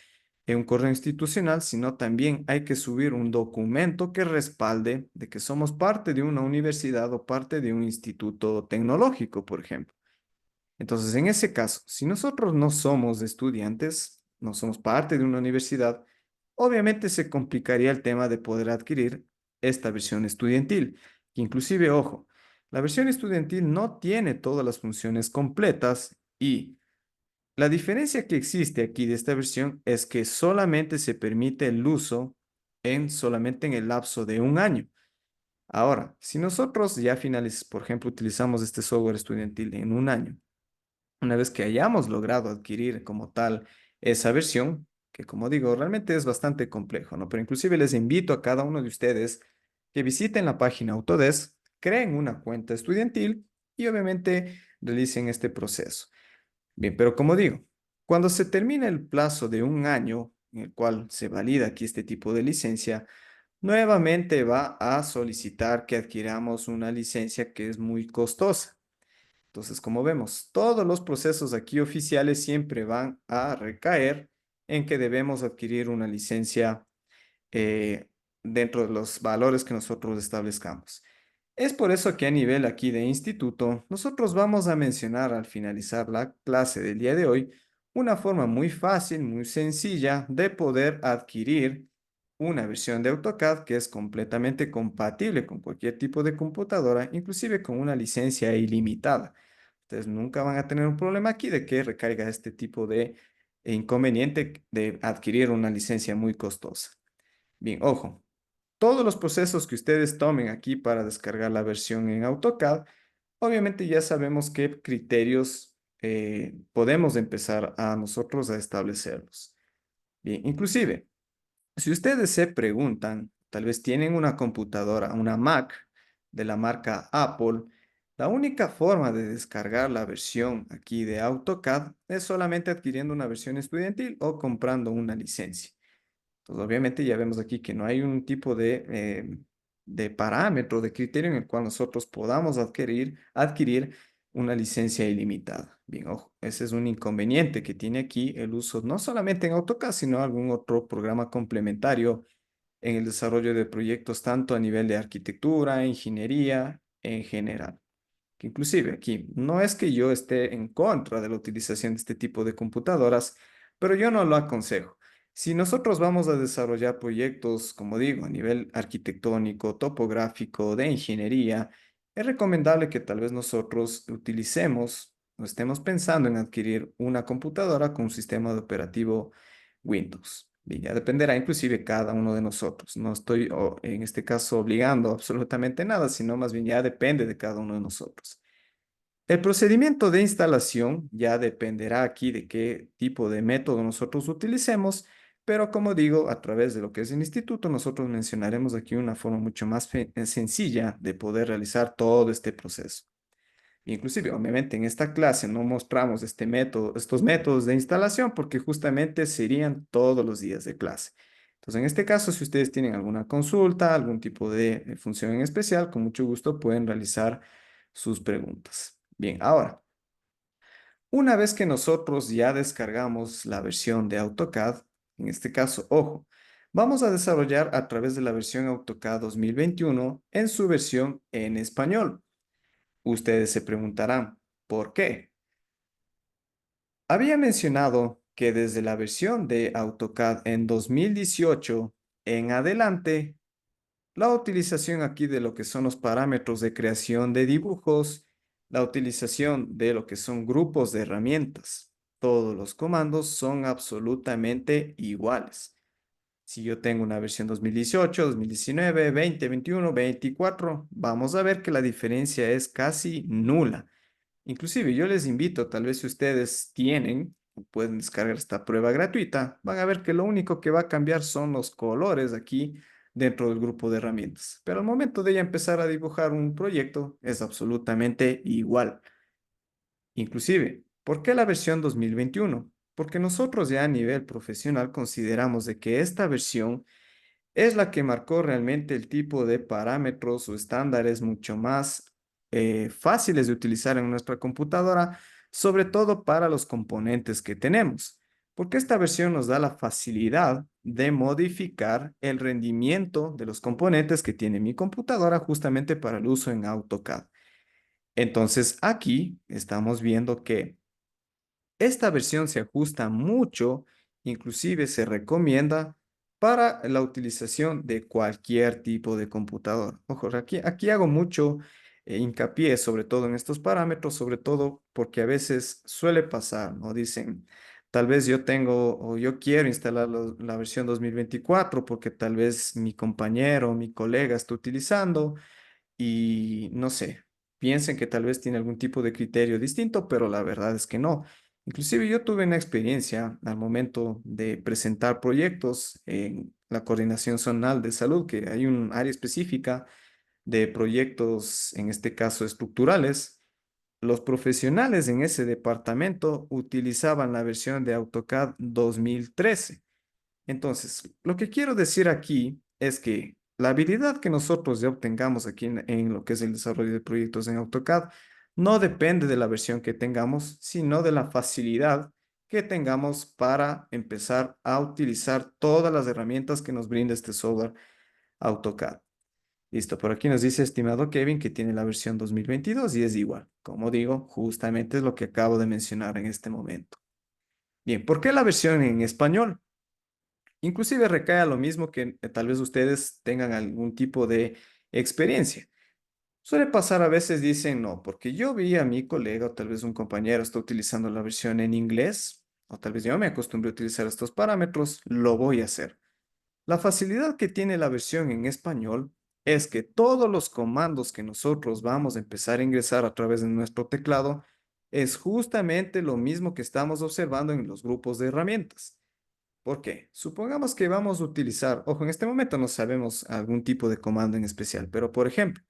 un correo institucional, sino también hay que subir un documento que respalde de que somos parte de una universidad o parte de un instituto tecnológico, por ejemplo. Entonces, en ese caso, si nosotros no somos estudiantes, no somos parte de una universidad, obviamente se complicaría el tema de poder adquirir esta versión estudiantil. Inclusive, ojo, la versión estudiantil no tiene todas las funciones completas y la diferencia que existe aquí de esta versión es que solamente se permite el uso solamente en el lapso de un año. Ahora, si nosotros ya finalizamos, por ejemplo, utilizamos este software estudiantil en un año, una vez que hayamos logrado adquirir como tal esa versión, que como digo, realmente es bastante complejo, ¿no? Pero inclusive les invito a cada uno de ustedes que visiten la página Autodesk, creen una cuenta estudiantil y obviamente realicen este proceso. Bien, pero como digo, cuando se termina el plazo de un año en el cual se valida aquí este tipo de licencia, nuevamente va a solicitar que adquiramos una licencia que es muy costosa. Entonces, como vemos, todos los procesos aquí oficiales siempre van a recaer en que debemos adquirir una licencia eh, dentro de los valores que nosotros establezcamos. Es por eso que a nivel aquí de instituto, nosotros vamos a mencionar al finalizar la clase del día de hoy una forma muy fácil, muy sencilla de poder adquirir una versión de AutoCAD que es completamente compatible con cualquier tipo de computadora, inclusive con una licencia ilimitada. Ustedes nunca van a tener un problema aquí de que recaiga este tipo de inconveniente de adquirir una licencia muy costosa. Bien, ojo, todos los procesos que ustedes tomen aquí para descargar la versión en AutoCAD, obviamente ya sabemos qué criterios podemos empezar a nosotros a establecerlos. Bien, inclusive, si ustedes se preguntan, tal vez tienen una computadora, una Mac de la marca Apple, la única forma de descargar la versión aquí de AutoCAD es solamente adquiriendo una versión estudiantil o comprando una licencia. Entonces, obviamente ya vemos aquí que no hay un tipo de parámetro, de criterio en el cual nosotros podamos adquirir una licencia ilimitada. Bien, ojo, ese es un inconveniente que tiene aquí el uso no solamente en AutoCAD, sino algún otro programa complementario en el desarrollo de proyectos tanto a nivel de arquitectura, ingeniería en general. Que inclusive aquí, no es que yo esté en contra de la utilización de este tipo de computadoras, pero yo no lo aconsejo. Si nosotros vamos a desarrollar proyectos, como digo, a nivel arquitectónico, topográfico, de ingeniería, es recomendable que tal vez nosotros utilicemos o estemos pensando en adquirir una computadora con un sistema de operativo Windows. Y ya dependerá inclusive cada uno de nosotros. No estoy en este caso obligando absolutamente nada, sino más bien ya depende de cada uno de nosotros. El procedimiento de instalación ya dependerá aquí de qué tipo de método nosotros utilicemos, pero como digo, a través de lo que es el instituto, nosotros mencionaremos aquí una forma mucho más sencilla de poder realizar todo este proceso. Inclusive, obviamente, en esta clase no mostramos este método, estos métodos de instalación porque justamente serían todos los días de clase. Entonces, en este caso, si ustedes tienen alguna consulta, algún tipo de función en especial, con mucho gusto pueden realizar sus preguntas. Bien, ahora, una vez que nosotros ya descargamos la versión de AutoCAD, en este caso, ojo, vamos a desarrollar a través de la versión AutoCAD 2021 en su versión en español. Ustedes se preguntarán, ¿por qué? Había mencionado que desde la versión de AutoCAD en 2018 en adelante, la utilización aquí de lo que son los parámetros de creación de dibujos, la utilización de lo que son grupos de herramientas, todos los comandos son absolutamente iguales. Si yo tengo una versión 2018, 2019, 20, 21, 24, vamos a ver que la diferencia es casi nula. Inclusive yo les invito, tal vez si ustedes tienen, pueden descargar esta prueba gratuita, van a ver que lo único que va a cambiar son los colores aquí dentro del grupo de herramientas. Pero al momento de ya empezar a dibujar un proyecto es absolutamente igual. Inclusive, ¿por qué la versión 2021? Porque nosotros ya a nivel profesional consideramos de que esta versión es la que marcó realmente el tipo de parámetros o estándares mucho más fáciles de utilizar en nuestra computadora, sobre todo para los componentes que tenemos, porque esta versión nos da la facilidad de modificar el rendimiento de los componentes que tiene mi computadora justamente para el uso en AutoCAD. Entonces, aquí estamos viendo que esta versión se ajusta mucho, inclusive se recomienda para la utilización de cualquier tipo de computador. Ojo, aquí hago mucho hincapié, sobre todo en estos parámetros, sobre todo porque a veces suele pasar, ¿no? Dicen, tal vez yo tengo o yo quiero instalar la versión 2024 porque tal vez mi compañero o mi colega está utilizando y no sé, piensen que tal vez tiene algún tipo de criterio distinto, pero la verdad es que no. Inclusive yo tuve una experiencia al momento de presentar proyectos en la Coordinación Zonal de Salud, que hay un área específica de proyectos, en este caso estructurales. Los profesionales en ese departamento utilizaban la versión de AutoCAD 2013. Entonces, lo que quiero decir aquí es que la habilidad que nosotros ya obtengamos aquí en lo que es el desarrollo de proyectos en AutoCAD no depende de la versión que tengamos, sino de la facilidad que tengamos para empezar a utilizar todas las herramientas que nos brinda este software AutoCAD. Listo, por aquí nos dice, estimado Kevin, que tiene la versión 2022 y es igual. Como digo, justamente es lo que acabo de mencionar en este momento. Bien, ¿por qué la versión en español? Inclusive recae a lo mismo que tal vez ustedes tengan algún tipo de experiencia. Suele pasar a veces dicen, no, porque yo vi a mi colega o tal vez un compañero está utilizando la versión en inglés, o tal vez yo me acostumbré a utilizar estos parámetros, lo voy a hacer. La facilidad que tiene la versión en español es que todos los comandos que nosotros vamos a empezar a ingresar a través de nuestro teclado es justamente lo mismo que estamos observando en los grupos de herramientas. ¿Por qué? Supongamos que vamos a utilizar, ojo, en este momento no sabemos algún tipo de comando en especial, pero por ejemplo,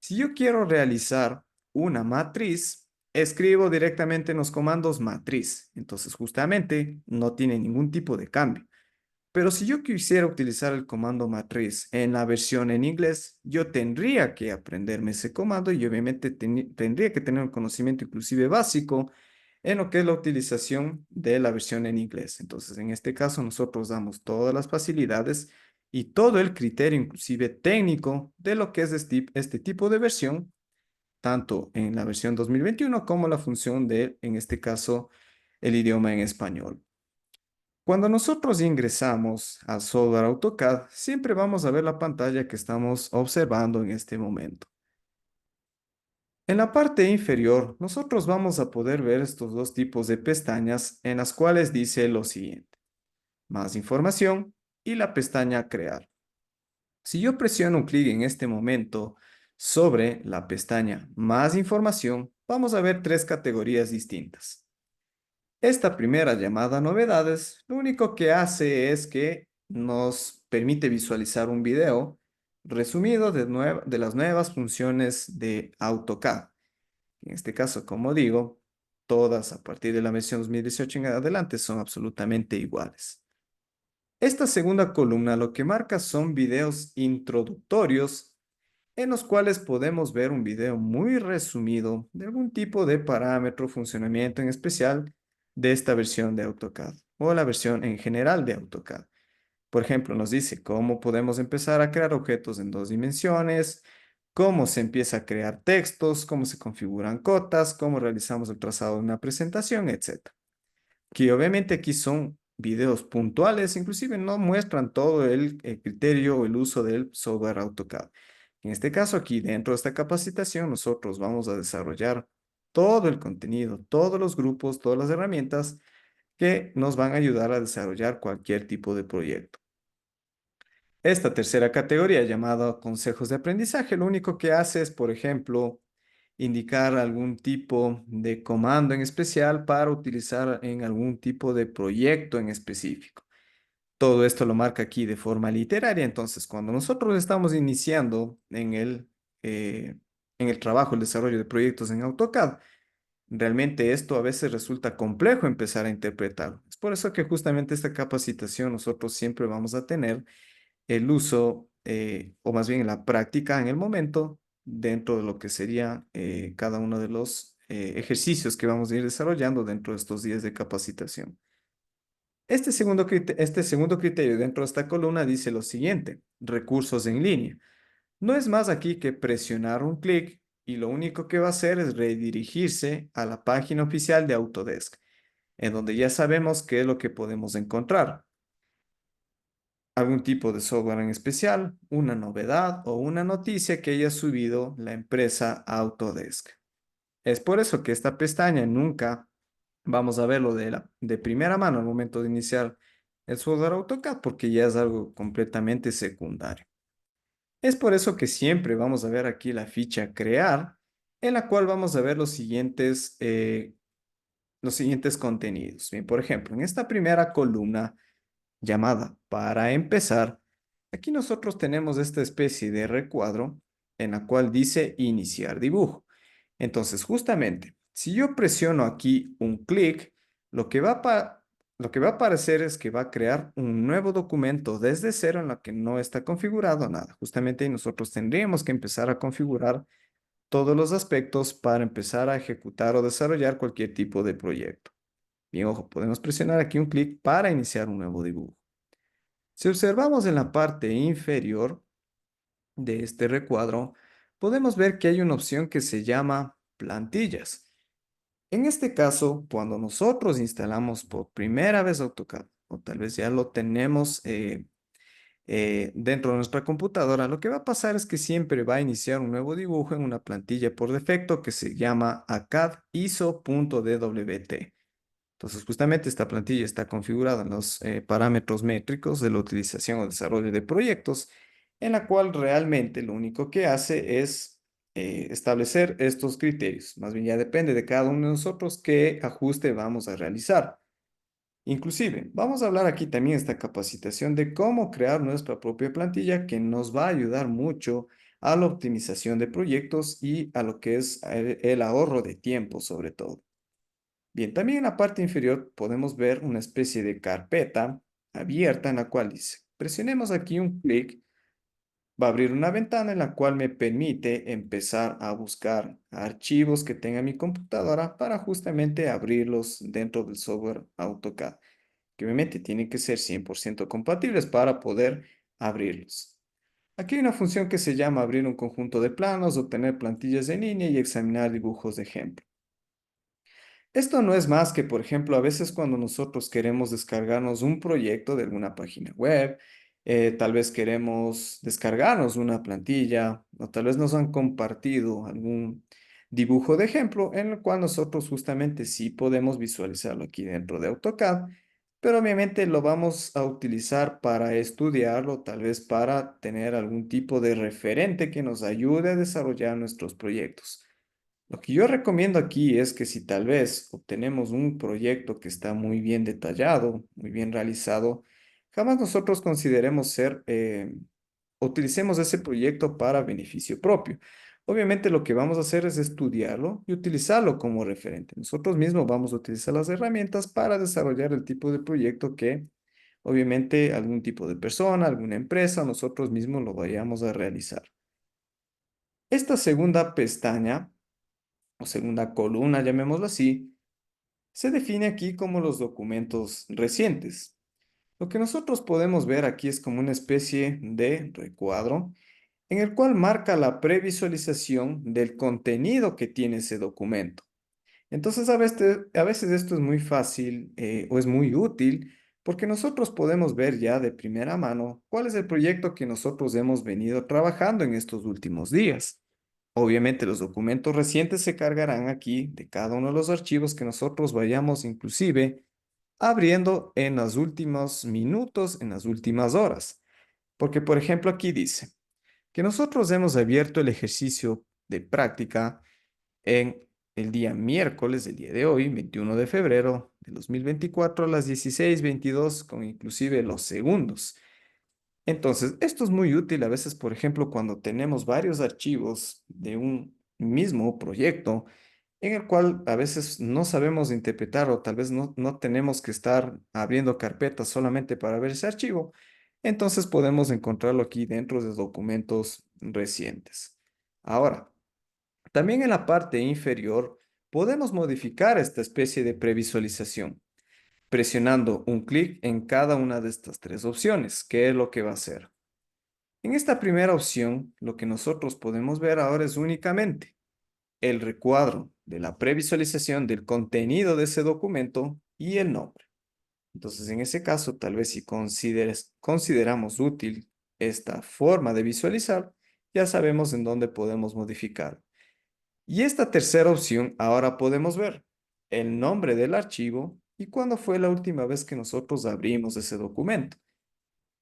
si yo quiero realizar una matriz, escribo directamente en los comandos matriz. Entonces, justamente no tiene ningún tipo de cambio. Pero si yo quisiera utilizar el comando matriz en la versión en inglés, yo tendría que aprenderme ese comando y obviamente tendría que tener un conocimiento inclusive básico en lo que es la utilización de la versión en inglés. Entonces, en este caso, nosotros damos todas las facilidades y todo el criterio, inclusive técnico, de lo que es este tipo de versión, tanto en la versión 2021 como la función de, en este caso, el idioma en español. Cuando nosotros ingresamos al software AutoCAD, siempre vamos a ver la pantalla que estamos observando en este momento. En la parte inferior, nosotros vamos a poder ver estos dos tipos de pestañas en las cuales dice lo siguiente: más información y la pestaña crear. Si yo presiono un clic en este momento sobre la pestaña más información, vamos a ver tres categorías distintas. Esta primera llamada novedades, lo único que hace es que nos permite visualizar un video resumido de las nuevas funciones de AutoCAD. En este caso, como digo, todas a partir de la versión 2018 en adelante son absolutamente iguales. Esta segunda columna lo que marca son videos introductorios en los cuales podemos ver un video muy resumido de algún tipo de parámetro, funcionamiento en especial de esta versión de AutoCAD o la versión en general de AutoCAD. Por ejemplo, nos dice cómo podemos empezar a crear objetos en dos dimensiones, cómo se empieza a crear textos, cómo se configuran cotas, cómo realizamos el trazado de una presentación, etcétera. Que obviamente aquí son videos puntuales, inclusive no muestran todo el criterio o el uso del software AutoCAD. En este caso aquí, dentro de esta capacitación, nosotros vamos a desarrollar todo el contenido, todos los grupos, todas las herramientas que nos van a ayudar a desarrollar cualquier tipo de proyecto. Esta tercera categoría, llamada consejos de aprendizaje, lo único que hace es, por ejemplo, indicar algún tipo de comando en especial para utilizar en algún tipo de proyecto en específico. Todo esto lo marca aquí de forma literaria. Entonces, cuando nosotros estamos iniciando en el trabajo, el desarrollo de proyectos en AutoCAD, realmente esto a veces resulta complejo empezar a interpretarlo. Es por eso que justamente esta capacitación nosotros siempre vamos a tener el uso, o más bien la práctica en el momento, dentro de lo que sería cada uno de los ejercicios que vamos a ir desarrollando dentro de estos días de capacitación. Este segundo criterio dentro de esta columna dice lo siguiente: recursos en línea. No es más aquí que presionar un clic y lo único que va a hacer es redirigirse a la página oficial de Autodesk, en donde ya sabemos qué es lo que podemos encontrar. Algún tipo de software en especial, una novedad o una noticia que haya subido la empresa Autodesk. Es por eso que esta pestaña nunca vamos a verlo de primera mano al momento de iniciar el software AutoCAD, porque ya es algo completamente secundario. Es por eso que siempre vamos a ver aquí la ficha crear, en la cual vamos a ver los siguientes contenidos. Bien, por ejemplo, en esta primera columna llamada para empezar, aquí nosotros tenemos esta especie de recuadro en la cual dice iniciar dibujo. Entonces, justamente, si yo presiono aquí un clic, lo que va a, lo que va a aparecer es que va a crear un nuevo documento desde cero en lo que no está configurado nada. Justamente nosotros tendríamos que empezar a configurar todos los aspectos para empezar a ejecutar o desarrollar cualquier tipo de proyecto. Bien, ojo, podemos presionar aquí un clic para iniciar un nuevo dibujo. Si observamos en la parte inferior de este recuadro, podemos ver que hay una opción que se llama plantillas. En este caso, cuando nosotros instalamos por primera vez AutoCAD, o tal vez ya lo tenemos dentro de nuestra computadora, lo que va a pasar es que siempre va a iniciar un nuevo dibujo en una plantilla por defecto que se llama ACAD ISO.dwt. Entonces, justamente esta plantilla está configurada en los parámetros métricos de la utilización o desarrollo de proyectos, en la cual realmente lo único que hace es establecer estos criterios. Más bien ya depende de cada uno de nosotros qué ajuste vamos a realizar. Inclusive, vamos a hablar aquí también esta capacitación de cómo crear nuestra propia plantilla que nos va a ayudar mucho a la optimización de proyectos y a lo que es el ahorro de tiempo sobre todo. Bien, también en la parte inferior podemos ver una especie de carpeta abierta en la cual dice, presionemos aquí un clic, va a abrir una ventana en la cual me permite empezar a buscar archivos que tenga mi computadora para justamente abrirlos dentro del software AutoCAD, que obviamente tienen que ser 100% compatibles para poder abrirlos. Aquí hay una función que se llama abrir un conjunto de planos, obtener plantillas en línea y examinar dibujos de ejemplo. Esto no es más que, por ejemplo, a veces cuando nosotros queremos descargarnos un proyecto de alguna página web, tal vez queremos descargarnos una plantilla o tal vez nos han compartido algún dibujo de ejemplo en el cual nosotros justamente sí podemos visualizarlo aquí dentro de AutoCAD, pero obviamente lo vamos a utilizar para estudiarlo, tal vez para tener algún tipo de referente que nos ayude a desarrollar nuestros proyectos. Lo que yo recomiendo aquí es que si tal vez obtenemos un proyecto que está muy bien detallado, muy bien realizado, jamás nosotros consideremos utilicemos ese proyecto para beneficio propio. Obviamente lo que vamos a hacer es estudiarlo y utilizarlo como referente. Nosotros mismos vamos a utilizar las herramientas para desarrollar el tipo de proyecto que obviamente algún tipo de persona, alguna empresa, nosotros mismos lo vayamos a realizar. Esta segunda pestaña o segunda columna, llamémoslo así, se define aquí como los documentos recientes. Lo que nosotros podemos ver aquí es como una especie de recuadro en el cual marca la previsualización del contenido que tiene ese documento. Entonces, a veces esto es muy fácil o es muy útil porque nosotros podemos ver ya de primera mano cuál es el proyecto que nosotros hemos venido trabajando en estos últimos días. Obviamente los documentos recientes se cargarán aquí de cada uno de los archivos que nosotros vayamos inclusive abriendo en los últimos minutos, en las últimas horas. Porque, por ejemplo, aquí dice que nosotros hemos abierto el ejercicio de práctica en el día miércoles del día de hoy, 21 de febrero de 2024 a las 16:22 con inclusive los segundos. Entonces, esto es muy útil a veces, por ejemplo, cuando tenemos varios archivos de un mismo proyecto en el cual a veces no sabemos interpretar o tal vez no tenemos que estar abriendo carpetas solamente para ver ese archivo. Entonces podemos encontrarlo aquí dentro de documentos recientes. Ahora, también en la parte inferior podemos modificar esta especie de previsualización presionando un clic en cada una de estas tres opciones. ¿Qué es lo que va a hacer? En esta primera opción, lo que nosotros podemos ver ahora es únicamente el recuadro de la previsualización del contenido de ese documento y el nombre. Entonces, en ese caso, tal vez si consideramos útil esta forma de visualizar, ya sabemos en dónde podemos modificar. Y esta tercera opción, ahora podemos ver el nombre del archivo y cuándo fue la última vez que nosotros abrimos ese documento.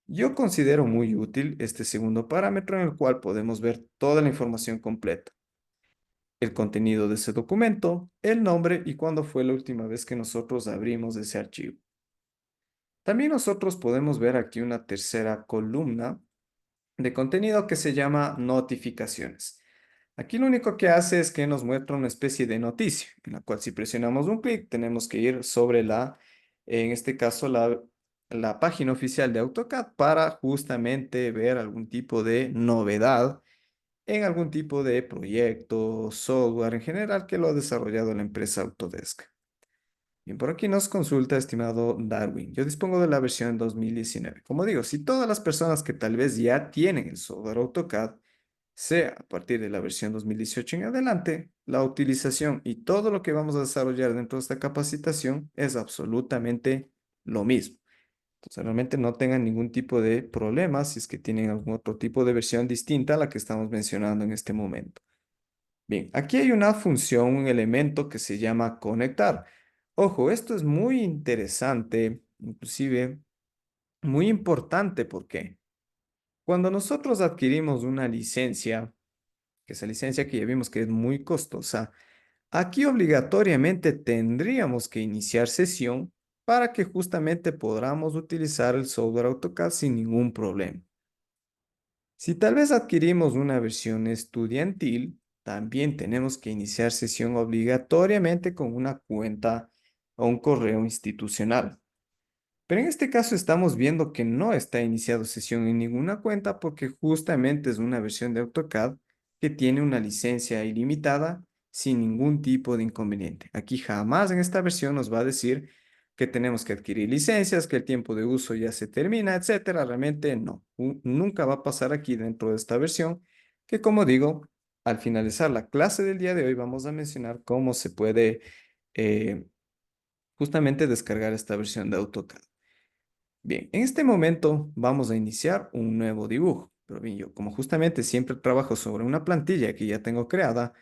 Yo considero muy útil este segundo parámetro en el cual podemos ver toda la información completa, el contenido de ese documento, el nombre y cuándo fue la última vez que nosotros abrimos ese archivo. También nosotros podemos ver aquí una tercera columna de contenido que se llama notificaciones. Aquí lo único que hace es que nos muestra una especie de noticia, en la cual si presionamos un clic tenemos que ir sobre en este caso, la página oficial de AutoCAD para justamente ver algún tipo de novedad en algún tipo de proyecto, software en general que lo ha desarrollado la empresa Autodesk. Bien, por aquí nos consulta, estimado Darwin. Yo dispongo de la versión 2019. Como digo, si todas las personas que tal vez ya tienen el software AutoCAD, sea a partir de la versión 2018 en adelante, la utilización y todo lo que vamos a desarrollar dentro de esta capacitación es absolutamente lo mismo. Entonces, realmente no tengan ningún tipo de problema si es que tienen algún otro tipo de versión distinta a la que estamos mencionando en este momento. Bien, aquí hay una función, un elemento que se llama conectar. Ojo, esto es muy interesante, inclusive muy importante porque cuando nosotros adquirimos una licencia, que esa licencia que ya vimos que es muy costosa, aquí obligatoriamente tendríamos que iniciar sesión para que justamente podamos utilizar el software AutoCAD sin ningún problema. Si tal vez adquirimos una versión estudiantil, también tenemos que iniciar sesión obligatoriamente con una cuenta o un correo institucional. Pero en este caso estamos viendo que no está iniciado sesión en ninguna cuenta porque justamente es una versión de AutoCAD que tiene una licencia ilimitada sin ningún tipo de inconveniente. Aquí jamás en esta versión nos va a decir que tenemos que adquirir licencias, que el tiempo de uso ya se termina, etcétera. Realmente no. Nunca va a pasar aquí dentro de esta versión que, como digo, al finalizar la clase del día de hoy vamos a mencionar cómo se puede eh, justamente descargar esta versión de AutoCAD. Bien, en este momento vamos a iniciar un nuevo dibujo. Pero bien, yo como justamente siempre trabajo sobre una plantilla que ya tengo creada,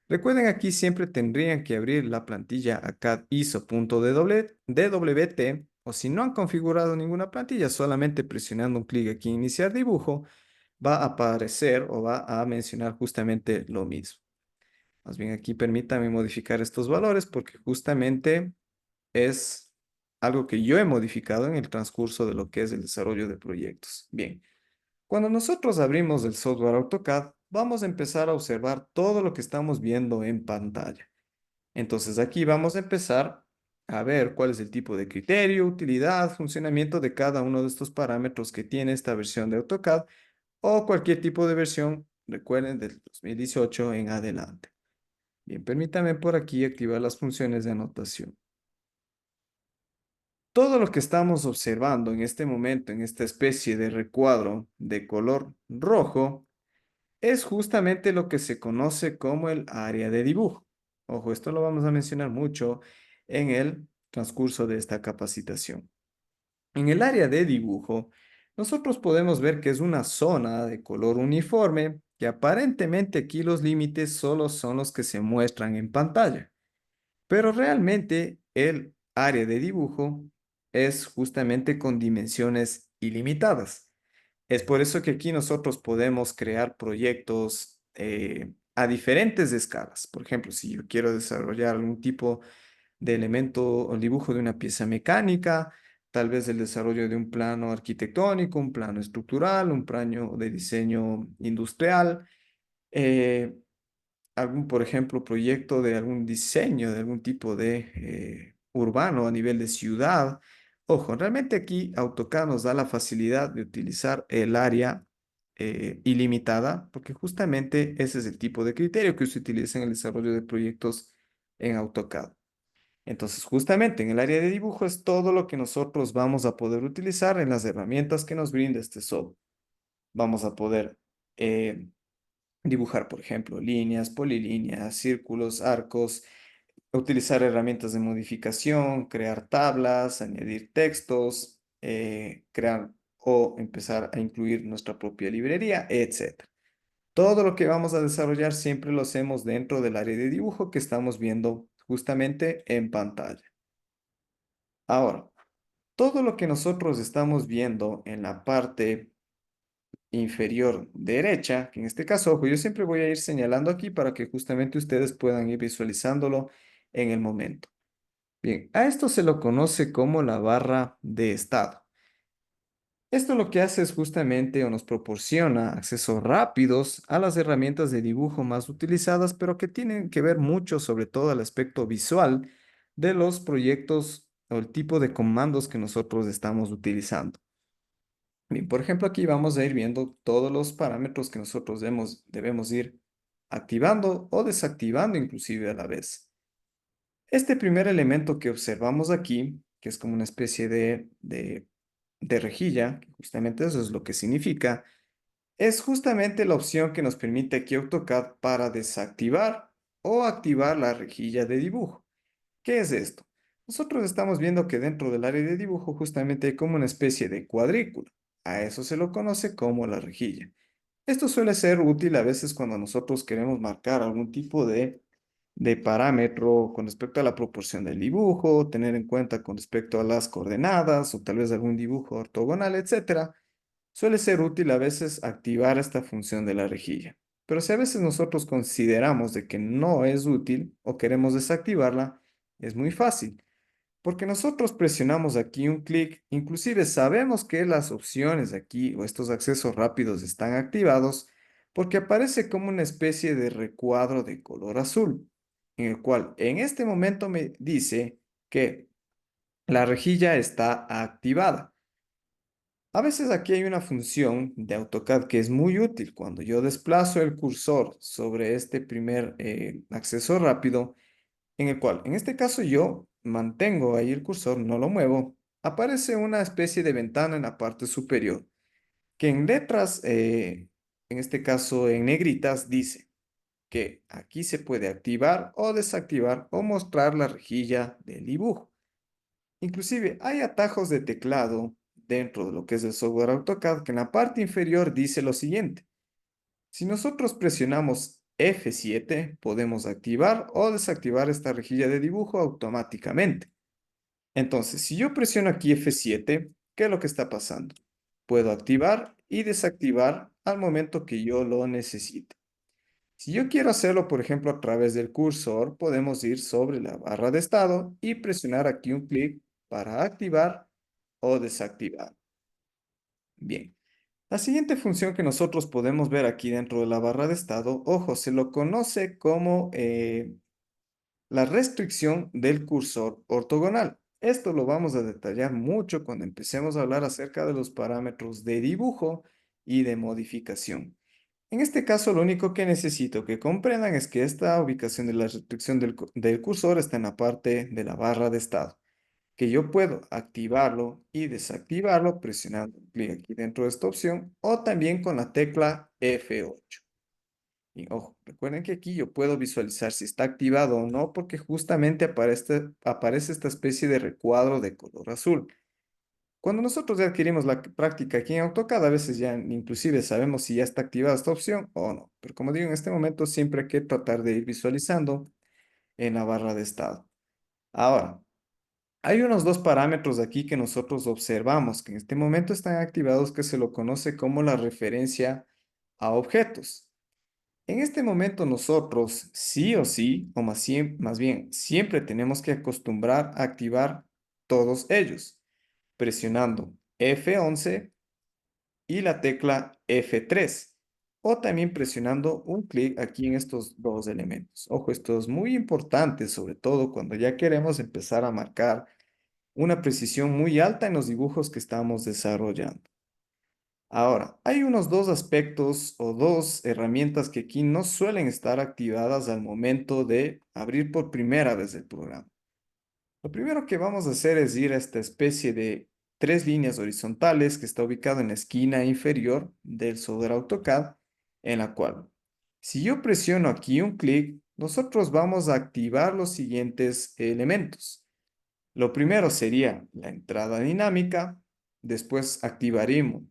recuerden aquí siempre tendrían que abrir la plantilla ACAD ISO.DWT o si no han configurado ninguna plantilla, solamente presionando un clic aquí en iniciar dibujo, va a aparecer o va a mencionar justamente lo mismo. Más bien aquí permítame modificar estos valores porque justamente es algo que yo he modificado en el transcurso de lo que es el desarrollo de proyectos. Bien, cuando nosotros abrimos el software AutoCAD, vamos a empezar a observar todo lo que estamos viendo en pantalla. Entonces aquí vamos a empezar a ver cuál es el tipo de criterio, utilidad, funcionamiento de cada uno de estos parámetros que tiene esta versión de AutoCAD o cualquier tipo de versión, recuerden, del 2018 en adelante. Bien, permítame por aquí activar las funciones de anotación. Todo lo que estamos observando en este momento, en esta especie de recuadro de color rojo, es justamente lo que se conoce como el área de dibujo. Ojo, esto lo vamos a mencionar mucho en el transcurso de esta capacitación. En el área de dibujo, nosotros podemos ver que es una zona de color uniforme, que aparentemente aquí los límites solo son los que se muestran en pantalla. Pero realmente el área de dibujo es justamente con dimensiones ilimitadas. Es por eso que aquí nosotros podemos crear proyectos a diferentes escalas. Por ejemplo, si yo quiero desarrollar algún tipo de elemento o dibujo de una pieza mecánica, tal vez el desarrollo de un plano arquitectónico, un plano estructural, un plano de diseño industrial, eh, algún, por ejemplo, proyecto de algún diseño de algún tipo de urbano a nivel de ciudad. Ojo, realmente aquí AutoCAD nos da la facilidad de utilizar el área ilimitada, porque justamente ese es el tipo de criterio que se utiliza en el desarrollo de proyectos en AutoCAD. Entonces, justamente en el área de dibujo es todo lo que nosotros vamos a poder utilizar en las herramientas que nos brinda este software. Vamos a poder eh, dibujar, por ejemplo, líneas, polilíneas, círculos, arcos, utilizar herramientas de modificación, crear tablas, añadir textos, crear o empezar a incluir nuestra propia librería, etcétera. Todo lo que vamos a desarrollar siempre lo hacemos dentro del área de dibujo que estamos viendo justamente en pantalla. Ahora, todo lo que nosotros estamos viendo en la parte inferior derecha, que en este caso, ojo, yo siempre voy a ir señalando aquí para que justamente ustedes puedan ir visualizándolo en el momento. Bien, a esto se lo conoce como la barra de estado. Esto lo que hace es justamente o nos proporciona accesos rápidos a las herramientas de dibujo más utilizadas, pero que tienen que ver mucho sobre todo al aspecto visual de los proyectos o el tipo de comandos que nosotros estamos utilizando. Bien, por ejemplo, aquí vamos a ir viendo todos los parámetros que nosotros debemos ir activando o desactivando inclusive a la vez. Este primer elemento que observamos aquí, que es como una especie de rejilla, que justamente eso es lo que significa, es justamente la opción que nos permite aquí AutoCAD para desactivar o activar la rejilla de dibujo. ¿Qué es esto? Nosotros estamos viendo que dentro del área de dibujo justamente hay como una especie de cuadrícula. A eso se lo conoce como la rejilla. Esto suele ser útil a veces cuando nosotros queremos marcar algún tipo de parámetro con respecto a la proporción del dibujo, tener en cuenta con respecto a las coordenadas o tal vez algún dibujo ortogonal, etcétera. Suele ser útil a veces activar esta función de la rejilla. Pero si a veces nosotros consideramos de que no es útil o queremos desactivarla, es muy fácil, porque nosotros presionamos aquí un clic, inclusive sabemos que las opciones aquí o estos accesos rápidos están activados porque aparece como una especie de recuadro de color azul, en el cual en este momento me dice que la rejilla está activada. A veces aquí hay una función de AutoCAD que es muy útil. Cuando yo desplazo el cursor sobre este primer acceso rápido, en el cual, en este caso yo mantengo ahí el cursor, no lo muevo, aparece una especie de ventana en la parte superior, que en letras, en este caso en negritas, dice que aquí se puede activar o desactivar o mostrar la rejilla del dibujo. Inclusive hay atajos de teclado dentro de lo que es el software AutoCAD que en la parte inferior dice lo siguiente. Si nosotros presionamos F7, podemos activar o desactivar esta rejilla de dibujo automáticamente. Entonces, si yo presiono aquí F7, ¿qué es lo que está pasando? Puedo activar y desactivar al momento que yo lo necesite. Si yo quiero hacerlo, por ejemplo, a través del cursor, podemos ir sobre la barra de estado y presionar aquí un clic para activar o desactivar. Bien. La siguiente función que nosotros podemos ver aquí dentro de la barra de estado, ojo, se lo conoce como la restricción del cursor ortogonal. Esto lo vamos a detallar mucho cuando empecemos a hablar acerca de los parámetros de dibujo y de modificación. En este caso, lo único que necesito que comprendan es que esta ubicación de la restricción del cursor está en la parte de la barra de estado, que yo puedo activarlo y desactivarlo presionando un clic aquí dentro de esta opción o también con la tecla F8. Y ojo, recuerden que aquí yo puedo visualizar si está activado o no porque justamente aparece esta especie de recuadro de color azul. Cuando nosotros ya adquirimos la práctica aquí en AutoCAD, a veces ya inclusive sabemos si ya está activada esta opción o no. Pero como digo, en este momento siempre hay que tratar de ir visualizando en la barra de estado. Ahora, Hay unos dos parámetros aquí que nosotros observamos que en este momento están activados que se lo conoce como la referencia a objetos. En este momento nosotros sí o sí, o más bien, siempre tenemos que acostumbrar a activar todos ellos, presionando F11 y la tecla F3, o también presionando un clic aquí en estos dos elementos. Ojo, esto es muy importante, sobre todo cuando ya queremos empezar a marcar una precisión muy alta en los dibujos que estamos desarrollando. Ahora, hay unos dos aspectos o dos herramientas que aquí no suelen estar activadas al momento de abrir por primera vez el programa. Lo primero que vamos a hacer es ir a esta especie de tres líneas horizontales que está ubicado en la esquina inferior del software AutoCAD, en la cual, si yo presiono aquí un clic, nosotros vamos a activar los siguientes elementos. Lo primero sería la entrada dinámica, después activaríamos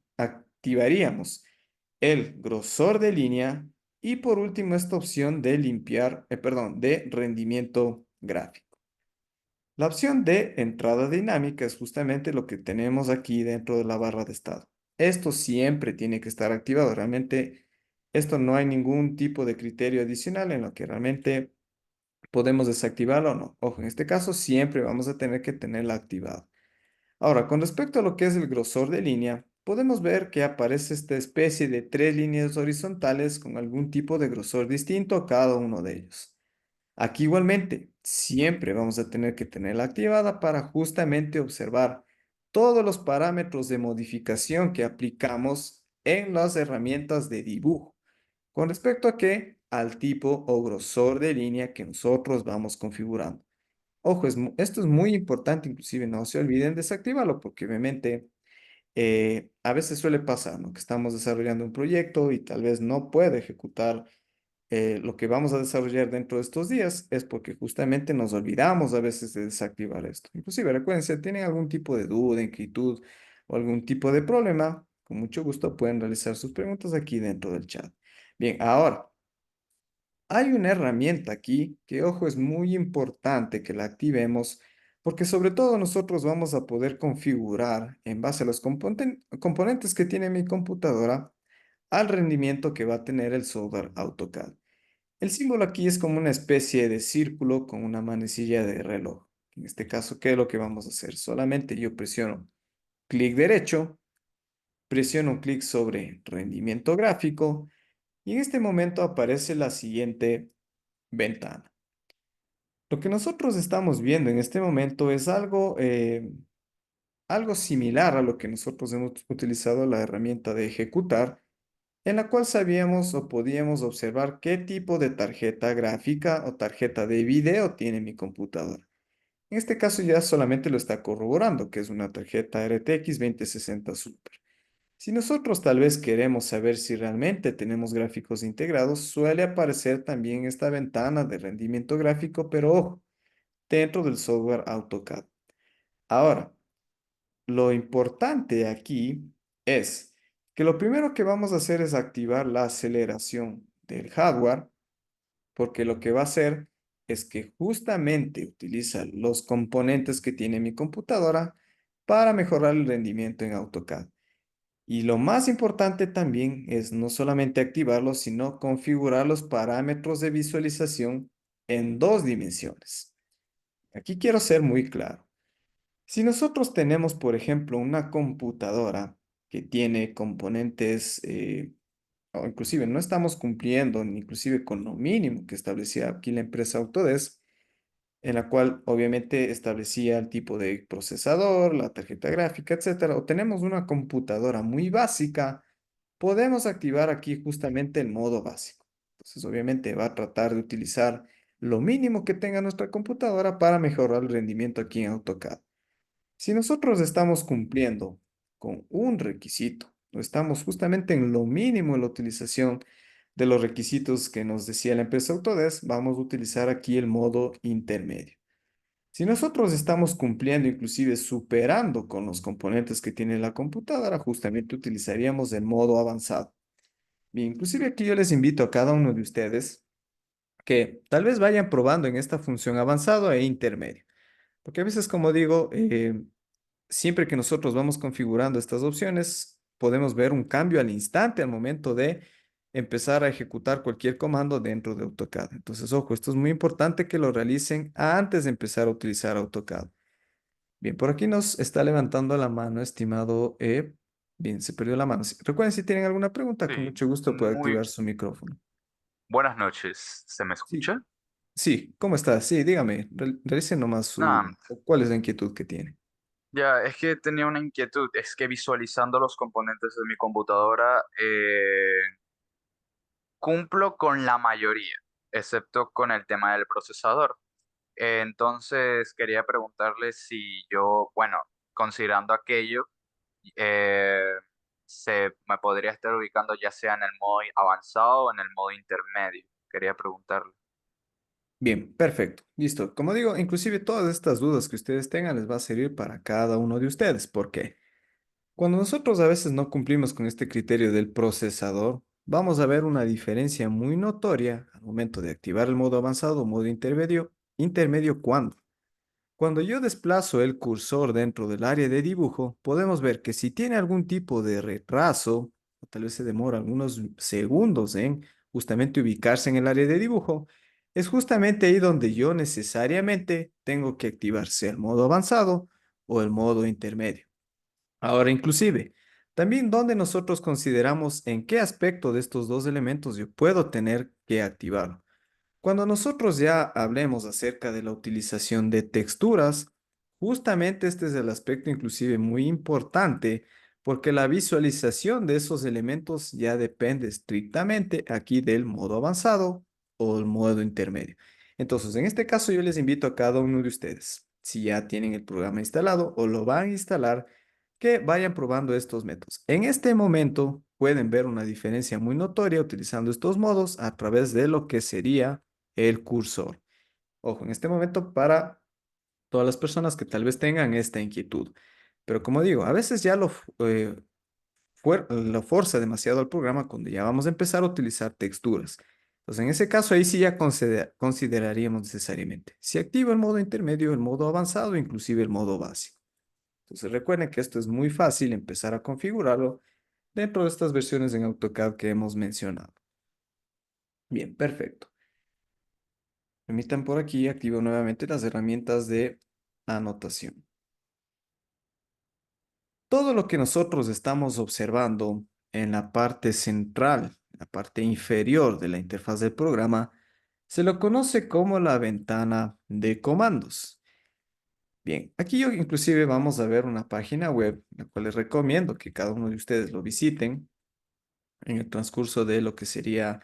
el grosor de línea y por último esta opción de de rendimiento gráfico. La opción de entrada dinámica es justamente lo que tenemos aquí dentro de la barra de estado. Esto siempre tiene que estar activado. Realmente esto no hay ningún tipo de criterio adicional en lo que realmente podemos desactivarlo o no. Ojo, en este caso siempre vamos a tener que tenerla activada. Ahora, con respecto a lo que es el grosor de línea, podemos ver que aparece esta especie de tres líneas horizontales con algún tipo de grosor distinto a cada uno de ellos. Aquí igualmente, siempre vamos a tener que tenerla activada para justamente observar todos los parámetros de modificación que aplicamos en las herramientas de dibujo. ¿Con respecto a qué? Al tipo o grosor de línea que nosotros vamos configurando. Ojo, esto es muy importante, inclusive no se olviden desactivarlo porque obviamente a veces suele pasar, ¿no? Que estamos desarrollando un proyecto y tal vez no puede ejecutar lo que vamos a desarrollar dentro de estos días es porque justamente nos olvidamos a veces de desactivar esto. Inclusive, recuerden, si tienen algún tipo de duda, inquietud o algún tipo de problema, con mucho gusto pueden realizar sus preguntas aquí dentro del chat. Bien, ahora, hay una herramienta aquí que, ojo, es muy importante que la activemos porque sobre todo nosotros vamos a poder configurar en base a los componentes que tiene mi computadora al rendimiento que va a tener el software AutoCAD. El símbolo aquí es como una especie de círculo con una manecilla de reloj. En este caso, ¿qué es lo que vamos a hacer? Solamente yo presiono clic derecho, presiono un clic sobre rendimiento gráfico y en este momento aparece la siguiente ventana. Lo que nosotros estamos viendo en este momento es algo similar a lo que nosotros hemos utilizado la herramienta de ejecutar, en la cual sabíamos o podíamos observar qué tipo de tarjeta gráfica o tarjeta de video tiene mi computadora. En este caso ya solamente lo está corroborando, que es una tarjeta RTX 2060 Super. Si nosotros tal vez queremos saber si realmente tenemos gráficos integrados, suele aparecer también esta ventana de rendimiento gráfico, pero ojo, dentro del software AutoCAD. Ahora, lo importante aquí es que lo primero que vamos a hacer es activar la aceleración del hardware, porque lo que va a hacer es que justamente utiliza los componentes que tiene mi computadora para mejorar el rendimiento en AutoCAD. Y lo más importante también es no solamente activarlos, sino configurar los parámetros de visualización en dos dimensiones. Aquí quiero ser muy claro. Si nosotros tenemos, por ejemplo, una computadora que tiene componentes, o inclusive no estamos cumpliendo ni inclusive con lo mínimo que establecía aquí la empresa Autodesk, en la cual obviamente establecía el tipo de procesador, la tarjeta gráfica, etcétera, o tenemos una computadora muy básica, podemos activar aquí justamente el modo básico. Entonces, obviamente va a tratar de utilizar lo mínimo que tenga nuestra computadora para mejorar el rendimiento aquí en AutoCAD. Si nosotros estamos cumpliendo con un requisito, o estamos justamente en lo mínimo en la utilización de los requisitos que nos decía la empresa Autodesk, vamos a utilizar aquí el modo intermedio. Si nosotros estamos cumpliendo, inclusive superando con los componentes que tiene la computadora, justamente utilizaríamos el modo avanzado. Bien, inclusive aquí yo les invito a cada uno de ustedes que tal vez vayan probando en esta función avanzado e intermedio. Porque a veces, como digo, siempre que nosotros vamos configurando estas opciones, podemos ver un cambio al instante al momento de empezar a ejecutar cualquier comando dentro de AutoCAD. Entonces, ojo, esto es muy importante que lo realicen antes de empezar a utilizar AutoCAD. Bien, por aquí nos está levantando la mano, estimado. Bien, se perdió la mano. Recuerden, si tienen alguna pregunta, con Sí, mucho gusto puede muy activar su micrófono. buenas noches. ¿Se me Sí, escucha? sí, ¿cómo está? Sí, dígame, realice nomás Nada, ¿cuál es la inquietud que tiene? ya es que tenía una inquietud. Es que visualizando los componentes de mi computadora, cumplo con la mayoría, excepto con el tema del procesador. Entonces quería preguntarle si yo, bueno, considerando aquello, eh, se me podría estar ubicando ya sea en el modo avanzado o en el modo intermedio. Quería preguntarle. Bien, perfecto, listo. Como digo, inclusive todas estas dudas que ustedes tengan les va a servir para cada uno de ustedes. ¿Por qué? Cuando nosotros a veces no cumplimos con este criterio del procesador, vamos a ver una diferencia muy notoria al momento de activar el modo avanzado o modo intermedio. ¿Intermedio cuándo? Cuando yo desplazo el cursor dentro del área de dibujo, podemos ver que si tiene algún tipo de retraso, o tal vez se demora algunos segundos en justamente ubicarse en el área de dibujo, es justamente ahí donde yo necesariamente tengo que activarse el modo avanzado o el modo intermedio. Ahora, inclusive, también donde nosotros consideramos en qué aspecto de estos dos elementos yo puedo tener que activarlo. Cuando nosotros ya hablemos acerca de la utilización de texturas, justamente este es el aspecto inclusive muy importante porque la visualización de esos elementos ya depende estrictamente aquí del modo avanzado o el modo intermedio. Entonces, en este caso yo les invito a cada uno de ustedes, si ya tienen el programa instalado o lo van a instalar, que vayan probando estos métodos. En este momento pueden ver una diferencia muy notoria utilizando estos modos a través de lo que sería el cursor. Ojo, en este momento para todas las personas que tal vez tengan esta inquietud. Pero como digo, a veces ya lo forza demasiado al programa cuando ya vamos a empezar a utilizar texturas. Entonces, en ese caso, ahí sí ya consideraríamos necesariamente si activo el modo intermedio, el modo avanzado, inclusive el modo básico. Entonces, recuerden que esto es muy fácil empezar a configurarlo dentro de estas versiones en AutoCAD que hemos mencionado. Bien, perfecto. Permitan por aquí, activo nuevamente las herramientas de anotación. Todo lo que nosotros estamos observando en la parte central, la parte inferior de la interfaz del programa, se lo conoce como la ventana de comandos. Bien, aquí yo inclusive vamos a ver una página web, la cual les recomiendo que cada uno de ustedes lo visiten en el transcurso de lo que sería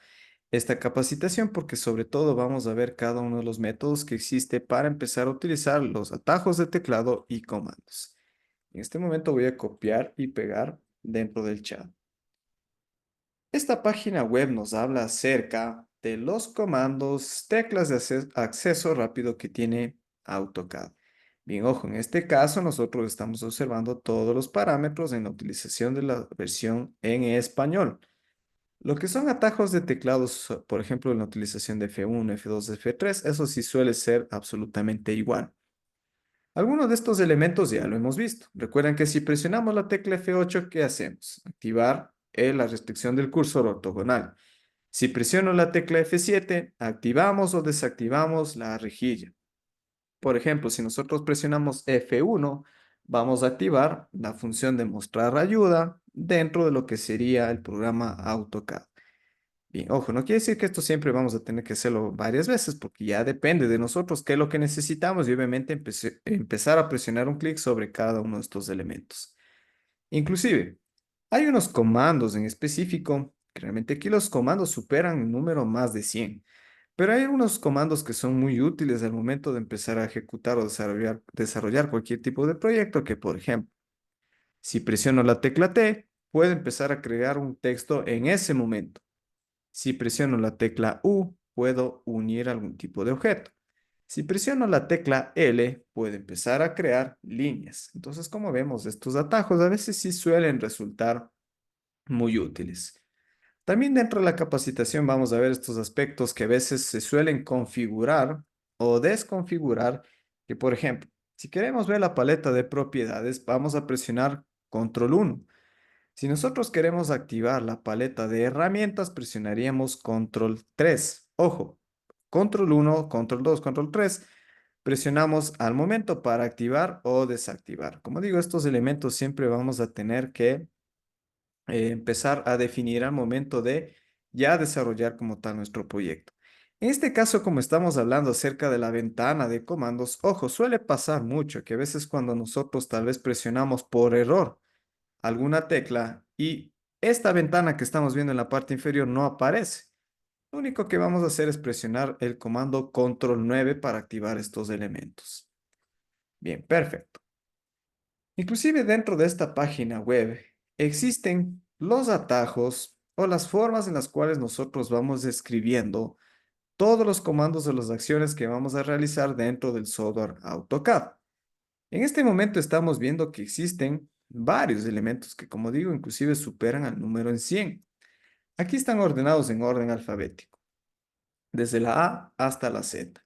esta capacitación, porque sobre todo vamos a ver cada uno de los métodos que existe para empezar a utilizar los atajos de teclado y comandos. En este momento voy a copiar y pegar dentro del chat. Esta página web nos habla acerca de los comandos, teclas de acceso rápido que tiene AutoCAD. Bien, ojo, en este caso nosotros estamos observando todos los parámetros en la utilización de la versión en español. Lo que son atajos de teclados, por ejemplo, en la utilización de F1, F2, F3, eso sí suele ser absolutamente igual. Algunos de estos elementos ya lo hemos visto. Recuerden que si presionamos la tecla F8, ¿qué hacemos? Activar la restricción del cursor ortogonal. Si presiono la tecla F7, activamos o desactivamos la rejilla. Por ejemplo, si nosotros presionamos F1, vamos a activar la función de mostrar ayuda dentro de lo que sería el programa AutoCAD. Bien, ojo, no quiere decir que esto siempre vamos a tener que hacerlo varias veces, porque ya depende de nosotros qué es lo que necesitamos y obviamente empezar a presionar un clic sobre cada uno de estos elementos. Inclusive, hay unos comandos en específico, que realmente aquí los comandos superan el número más de 100, pero hay unos comandos que son muy útiles al momento de empezar a ejecutar o desarrollar cualquier tipo de proyecto, que por ejemplo, si presiono la tecla T, puedo empezar a crear un texto en ese momento. Si presiono la tecla U, puedo unir algún tipo de objeto. Si presiono la tecla L, puedo empezar a crear líneas. Entonces, como vemos, estos atajos a veces sí suelen resultar muy útiles. También dentro de la capacitación vamos a ver estos aspectos que a veces se suelen configurar o desconfigurar, que por ejemplo, Si queremos ver la paleta de propiedades, vamos a presionar Control 1. Si nosotros queremos activar la paleta de herramientas, presionaríamos Control 3. Ojo, Control 1, Control 2, Control 3. Presionamos al momento para activar o desactivar. Como digo, estos elementos siempre vamos a tener que empezar a definir al momento de ya desarrollar como tal nuestro proyecto. En este caso, como estamos hablando acerca de la ventana de comandos, ojo, suele pasar mucho que a veces cuando nosotros tal vez presionamos por error alguna tecla y esta ventana que estamos viendo en la parte inferior no aparece. Lo único que vamos a hacer es presionar el comando Control 9 para activar estos elementos. Bien, perfecto. Inclusive dentro de esta página web existen los atajos o las formas en las cuales nosotros vamos escribiendo todos los comandos o las acciones que vamos a realizar dentro del software AutoCAD. En este momento estamos viendo que existen varios elementos que, como digo, inclusive superan al número en 100. Aquí están ordenados en orden alfabético, desde la A hasta la Z.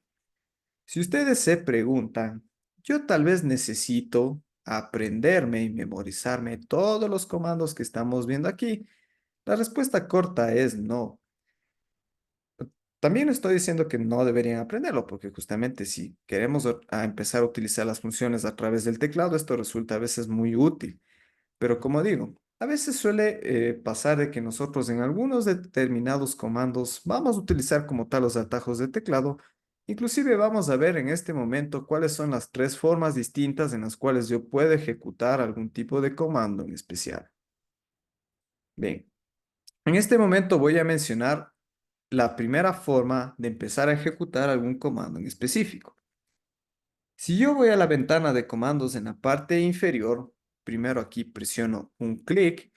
Si ustedes se preguntan, yo tal vez necesito aprenderme y memorizarme todos los comandos que estamos viendo aquí. La respuesta corta es no. También estoy diciendo que no deberían aprenderlo, porque justamente si queremos empezar a utilizar las funciones a través del teclado, esto resulta a veces muy útil. Pero como digo, a veces suele pasar de que nosotros en algunos determinados comandos vamos a utilizar como tal los atajos de teclado. Inclusive vamos a ver en este momento cuáles son las tres formas distintas en las cuales yo puedo ejecutar algún tipo de comando en especial. Bien, en este momento voy a mencionar la primera forma de empezar a ejecutar algún comando en específico. Si yo voy a la ventana de comandos en la parte inferior, primero aquí presiono un clic.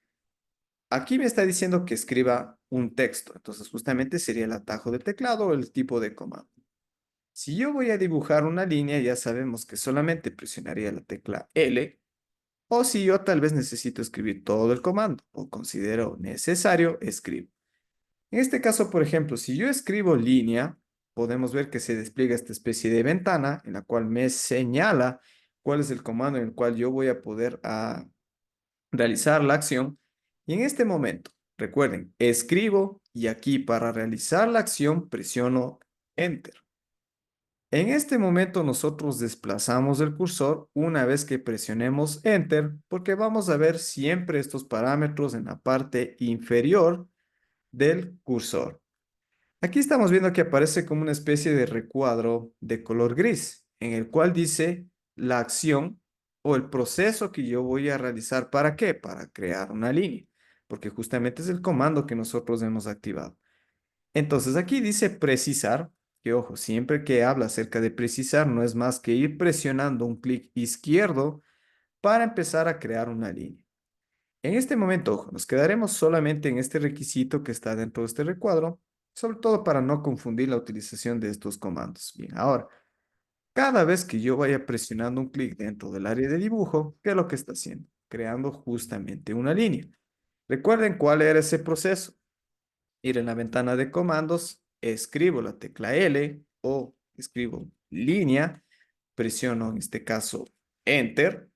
Aquí me está diciendo que escriba un texto, entonces justamente sería el atajo de teclado o el tipo de comando. Si yo voy a dibujar una línea, ya sabemos que solamente presionaría la tecla L, o si yo tal vez necesito escribir todo el comando o considero necesario, escribo. En este caso, por ejemplo, si yo escribo línea, podemos ver que se despliega esta especie de ventana en la cual me señala cuál es el comando en el cual yo voy a poder realizar la acción. Y en este momento, recuerden, escribo y aquí para realizar la acción presiono Enter. En este momento nosotros desplazamos el cursor una vez que presionemos Enter porque vamos a ver siempre estos parámetros en la parte inferior del cursor. Aquí estamos viendo que aparece como una especie de recuadro de color gris, en el cual dice la acción o el proceso que yo voy a realizar. ¿Para qué? Para crear una línea, porque justamente es el comando que nosotros hemos activado. Entonces aquí dice precisar, que ojo, siempre que habla acerca de precisar no es más que ir presionando un clic izquierdo para empezar a crear una línea. En este momento, ojo, nos quedaremos solamente en este requisito que está dentro de este recuadro, sobre todo para no confundir la utilización de estos comandos. Bien, ahora, cada vez que yo vaya presionando un clic dentro del área de dibujo, ¿qué es lo que está haciendo? Creando justamente una línea. Recuerden cuál era ese proceso. Ir en la ventana de comandos, escribo la tecla L o escribo línea, presiono en este caso Enter.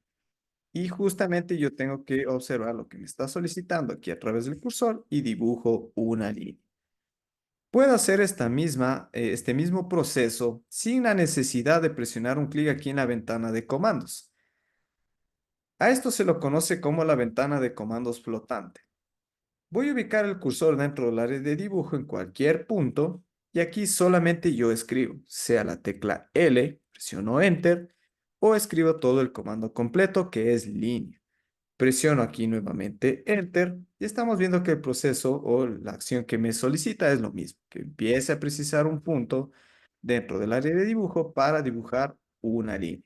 Y justamente yo tengo que observar lo que me está solicitando aquí a través del cursor y dibujo una línea. Puedo hacer este mismo proceso sin la necesidad de presionar un clic aquí en la ventana de comandos. A esto se lo conoce como la ventana de comandos flotante. Voy a ubicar el cursor dentro del área de dibujo en cualquier punto y aquí solamente yo escribo, sea la tecla L, presiono Enter o escribo todo el comando completo que es línea. Presiono aquí nuevamente Enter y estamos viendo que el proceso o la acción que me solicita es lo mismo, que empiece a precisar un punto dentro del área de dibujo para dibujar una línea.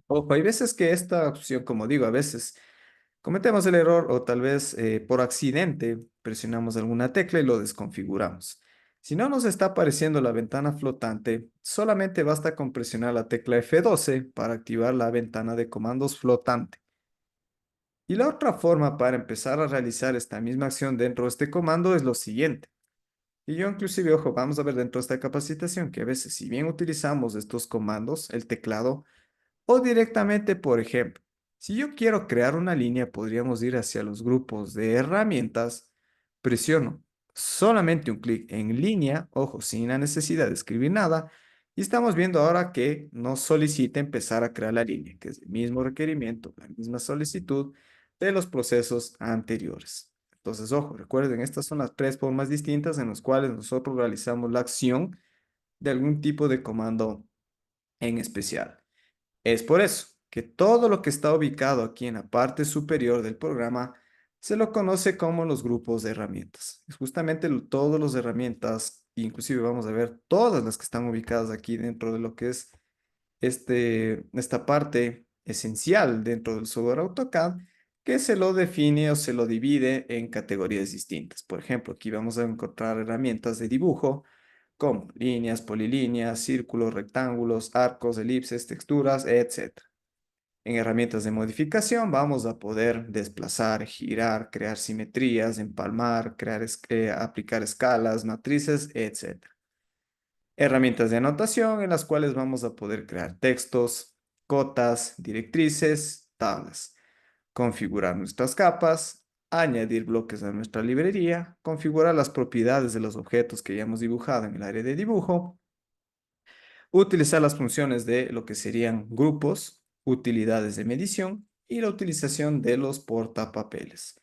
Ojo, hay veces que esta opción, como digo, a veces cometemos el error o tal vez por accidente presionamos alguna tecla y lo desconfiguramos. Si no nos está apareciendo la ventana flotante, solamente basta con presionar la tecla F12 para activar la ventana de comandos flotante. Y la otra forma para empezar a realizar esta misma acción dentro de este comando es lo siguiente. Y yo inclusive, ojo, vamos a ver dentro de esta capacitación que a veces si bien utilizamos estos comandos, el teclado, O directamente, por ejemplo, si yo quiero crear una línea, podríamos ir hacia los grupos de herramientas, presiono solamente un clic en línea, ojo, sin la necesidad de escribir nada, y estamos viendo ahora que nos solicita empezar a crear la línea, que es el mismo requerimiento, la misma solicitud de los procesos anteriores. Entonces, ojo, recuerden, estas son las tres formas distintas en las cuales nosotros realizamos la acción de algún tipo de comando en especial. Es por eso que todo lo que está ubicado aquí en la parte superior del programa se lo conoce como los grupos de herramientas. Es justamente todas las herramientas, inclusive vamos a ver todas las que están ubicadas aquí dentro de lo que es esta parte esencial dentro del software AutoCAD, que se lo define o se lo divide en categorías distintas. Por ejemplo, aquí vamos a encontrar herramientas de dibujo como líneas, polilíneas, círculos, rectángulos, arcos, elipses, texturas, etcétera. En herramientas de modificación vamos a poder desplazar, girar, crear simetrías, empalmar, aplicar escalas, matrices, etcétera. Herramientas de anotación en las cuales vamos a poder crear textos, cotas, directrices, tablas, configurar nuestras capas, añadir bloques a nuestra librería, configurar las propiedades de los objetos que ya hemos dibujado en el área de dibujo, utilizar las funciones de lo que serían grupos, utilidades de medición y la utilización de los portapapeles.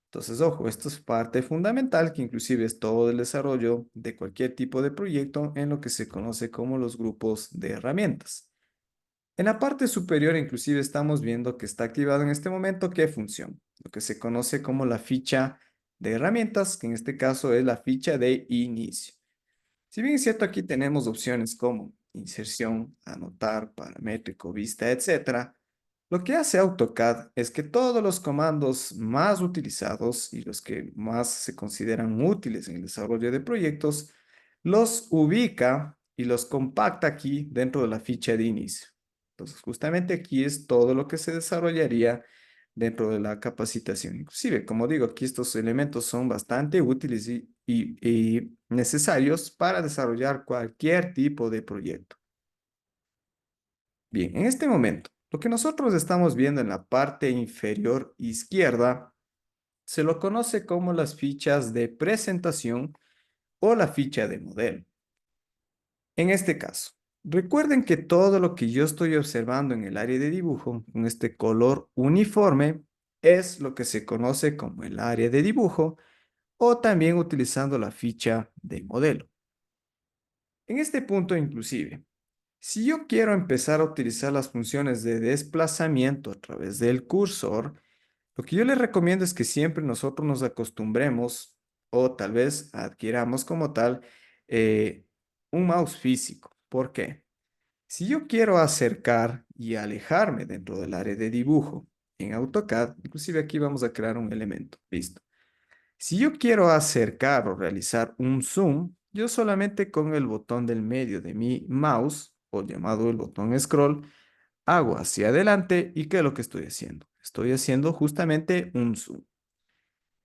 Entonces, ojo, esto es parte fundamental que inclusive es todo el desarrollo de cualquier tipo de proyecto en lo que se conoce como los grupos de herramientas. En la parte superior inclusive estamos viendo que está activado en este momento qué función, lo que se conoce como la ficha de herramientas, que en este caso es la ficha de inicio. Si bien es cierto, aquí tenemos opciones como inserción, anotar, paramétrico, vista, etcétera, lo que hace AutoCAD es que todos los comandos más utilizados y los que más se consideran útiles en el desarrollo de proyectos, los ubica y los compacta aquí dentro de la ficha de inicio. Entonces, justamente aquí es todo lo que se desarrollaría dentro de la capacitación. Inclusive, como digo, aquí estos elementos son bastante útiles y necesarios para desarrollar cualquier tipo de proyecto. Bien, en este momento, lo que nosotros estamos viendo en la parte inferior izquierda se lo conoce como las fichas de presentación o la ficha de modelo. En este caso, recuerden que todo lo que yo estoy observando en el área de dibujo, con este color uniforme, es lo que se conoce como el área de dibujo o también utilizando la ficha de modelo. En este punto inclusive, si yo quiero empezar a utilizar las funciones de desplazamiento a través del cursor, lo que yo les recomiendo es que siempre nosotros nos acostumbremos o tal vez adquiramos como tal un mouse físico. ¿Por qué? Si yo quiero acercar y alejarme dentro del área de dibujo en AutoCAD, inclusive aquí vamos a crear un elemento. Listo. Si yo quiero acercar o realizar un zoom, yo solamente con el botón del medio de mi mouse, o llamado el botón scroll, hago hacia adelante y ¿qué es lo que estoy haciendo? Estoy haciendo justamente un zoom.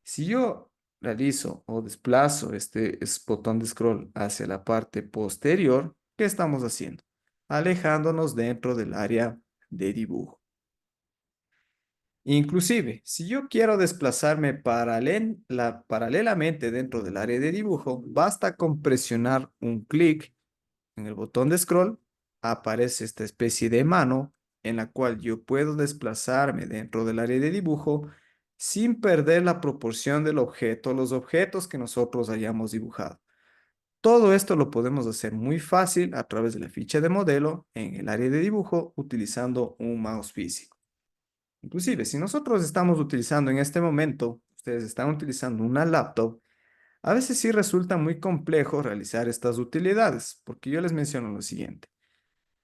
Si yo realizo o desplazo este botón de scroll hacia la parte posterior, ¿qué estamos haciendo? Alejándonos dentro del área de dibujo. Inclusive, si yo quiero desplazarme paralelamente dentro del área de dibujo, basta con presionar un clic en el botón de scroll, aparece esta especie de mano en la cual yo puedo desplazarme dentro del área de dibujo sin perder la proporción del objeto, los objetos que nosotros hayamos dibujado. Todo esto lo podemos hacer muy fácil a través de la ficha de modelo en el área de dibujo utilizando un mouse físico. Inclusive, si nosotros estamos utilizando en este momento, ustedes están utilizando una laptop, a veces sí resulta muy complejo realizar estas utilidades, porque yo les menciono lo siguiente.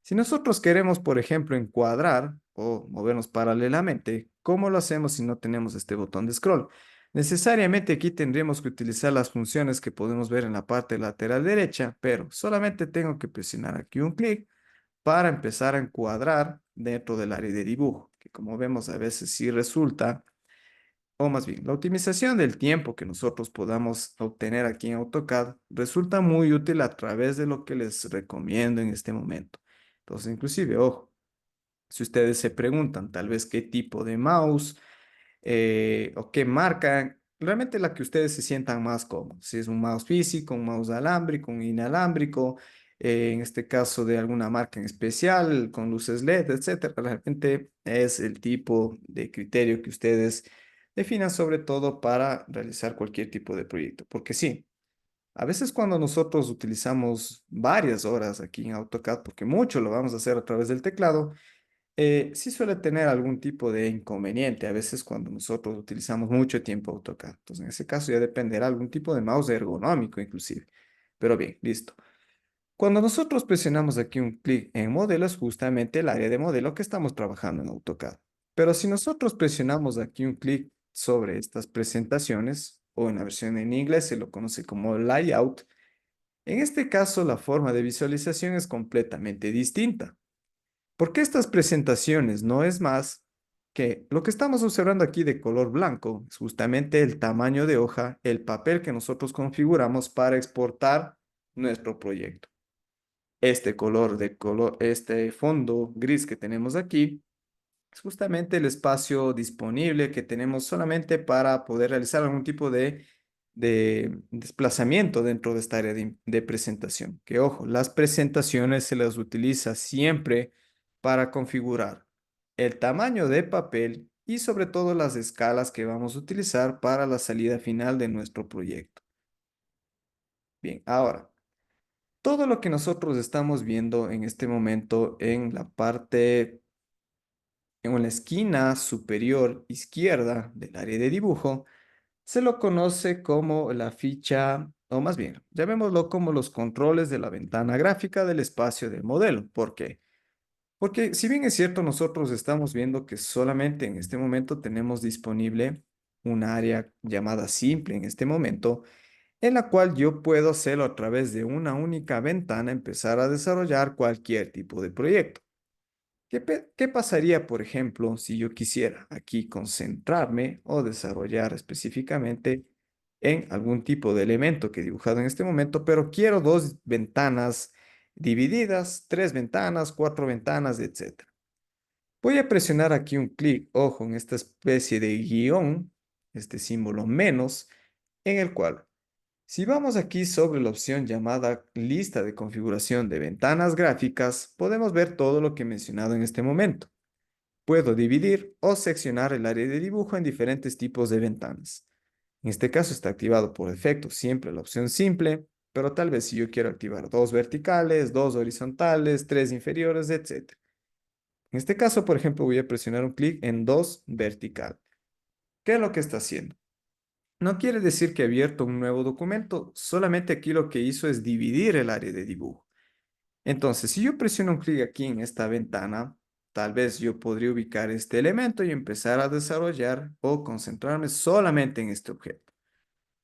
Si nosotros queremos, por ejemplo, encuadrar o movernos paralelamente, ¿cómo lo hacemos si no tenemos este botón de scroll? Necesariamente aquí tendríamos que utilizar las funciones que podemos ver en la parte lateral derecha, pero solamente tengo que presionar aquí un clic para empezar a encuadrar dentro del área de dibujo, que como vemos a veces sí resulta, o más bien, la optimización del tiempo que nosotros podamos obtener aquí en AutoCAD resulta muy útil a través de lo que les recomiendo en este momento. Entonces, inclusive, ojo, Si ustedes se preguntan tal vez qué tipo de mouse o qué marca, realmente la que ustedes se sientan más cómodos. Si es un mouse físico, un mouse alámbrico, un inalámbrico, en este caso de alguna marca en especial, con luces LED, etcétera. Realmente es el tipo de criterio que ustedes definan sobre todo para realizar cualquier tipo de proyecto. Porque sí, a veces cuando nosotros utilizamos varias horas aquí en AutoCAD, porque mucho lo vamos a hacer a través del teclado, sí suele tener algún tipo de inconveniente a veces cuando nosotros utilizamos mucho tiempo AutoCAD. Entonces, en ese caso ya dependerá algún tipo de mouse ergonómico inclusive. Pero bien, listo. Cuando nosotros presionamos aquí un clic en modelo es justamente el área de modelo que estamos trabajando en AutoCAD. Pero si nosotros presionamos aquí un clic sobre estas presentaciones, o en la versión en inglés se lo conoce como layout, en este caso la forma de visualización es completamente distinta. Porque estas presentaciones no es más que lo que estamos observando aquí de color blanco, es justamente el tamaño de hoja, el papel que nosotros configuramos para exportar nuestro proyecto. Este fondo gris que tenemos aquí es justamente el espacio disponible que tenemos solamente para poder realizar algún tipo de desplazamiento dentro de esta área de presentación. Que ojo, las presentaciones se las utiliza siempre para configurar el tamaño de papel y sobre todo las escalas que vamos a utilizar para la salida final de nuestro proyecto. Bien, ahora, todo lo que nosotros estamos viendo en este momento en la parte en la esquina superior izquierda del área de dibujo, se lo conoce como la ficha, o más bien, llamémoslo como los controles de la ventana gráfica del espacio del modelo. ¿Por qué? Porque si bien es cierto, nosotros estamos viendo que solamente en este momento tenemos disponible un área llamada simple en este momento, en la cual yo puedo hacerlo a través de una única ventana, empezar a desarrollar cualquier tipo de proyecto. ¿Qué pasaría, por ejemplo, si yo quisiera aquí concentrarme o desarrollar específicamente en algún tipo de elemento que he dibujado en este momento, pero quiero dos ventanas divididas, tres ventanas, cuatro ventanas, etcétera? Voy a presionar aquí un clic, ojo, en esta especie de guión, este símbolo menos, en el cual, si vamos aquí sobre la opción llamada lista de configuración de ventanas gráficas, podemos ver todo lo que he mencionado en este momento. Puedo dividir o seccionar el área de dibujo en diferentes tipos de ventanas. En este caso está activado por defecto siempre la opción simple, pero tal vez si yo quiero activar dos verticales, dos horizontales, tres inferiores, etc. En este caso, por ejemplo, voy a presionar un clic en dos vertical. ¿Qué es lo que está haciendo? No quiere decir que he abierto un nuevo documento, solamente aquí lo que hizo es dividir el área de dibujo. Entonces, si yo presiono un clic aquí en esta ventana, tal vez yo podría ubicar este elemento y empezar a desarrollar o concentrarme solamente en este objeto.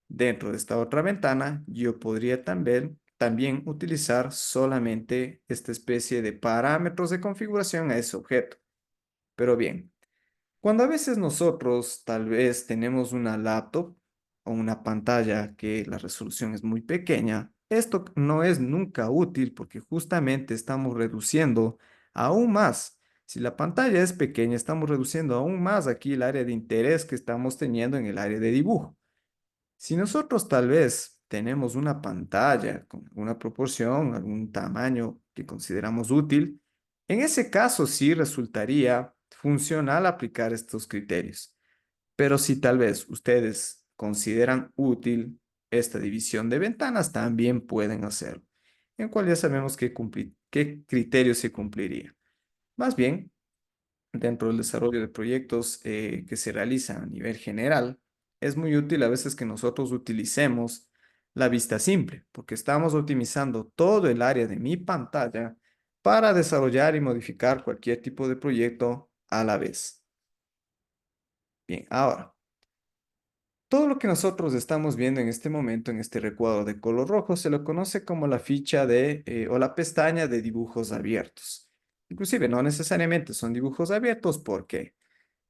Dentro de esta otra ventana, yo podría también utilizar solamente esta especie de parámetros de configuración a ese objeto. Pero bien, cuando a veces nosotros tal vez tenemos una laptop o una pantalla que la resolución es muy pequeña, esto no es nunca útil porque justamente estamos reduciendo aún más. Si la pantalla es pequeña, estamos reduciendo aún más aquí el área de interés que estamos teniendo en el área de dibujo. Si nosotros tal vez tenemos una pantalla con alguna proporción, algún tamaño que consideramos útil, en ese caso sí resultaría funcional aplicar estos criterios. Pero si tal vez ustedes consideran útil esta división de ventanas, también pueden hacerlo, en cual ya sabemos qué criterio se cumpliría. Más bien, dentro del desarrollo de proyectos que se realizan a nivel general, es muy útil a veces que nosotros utilicemos la vista simple, porque estamos optimizando todo el área de mi pantalla para desarrollar y modificar cualquier tipo de proyecto a la vez. Bien, ahora, todo lo que nosotros estamos viendo en este momento, en este recuadro de color rojo, se lo conoce como la ficha o la pestaña de dibujos abiertos. Inclusive, no necesariamente son dibujos abiertos, ¿por qué?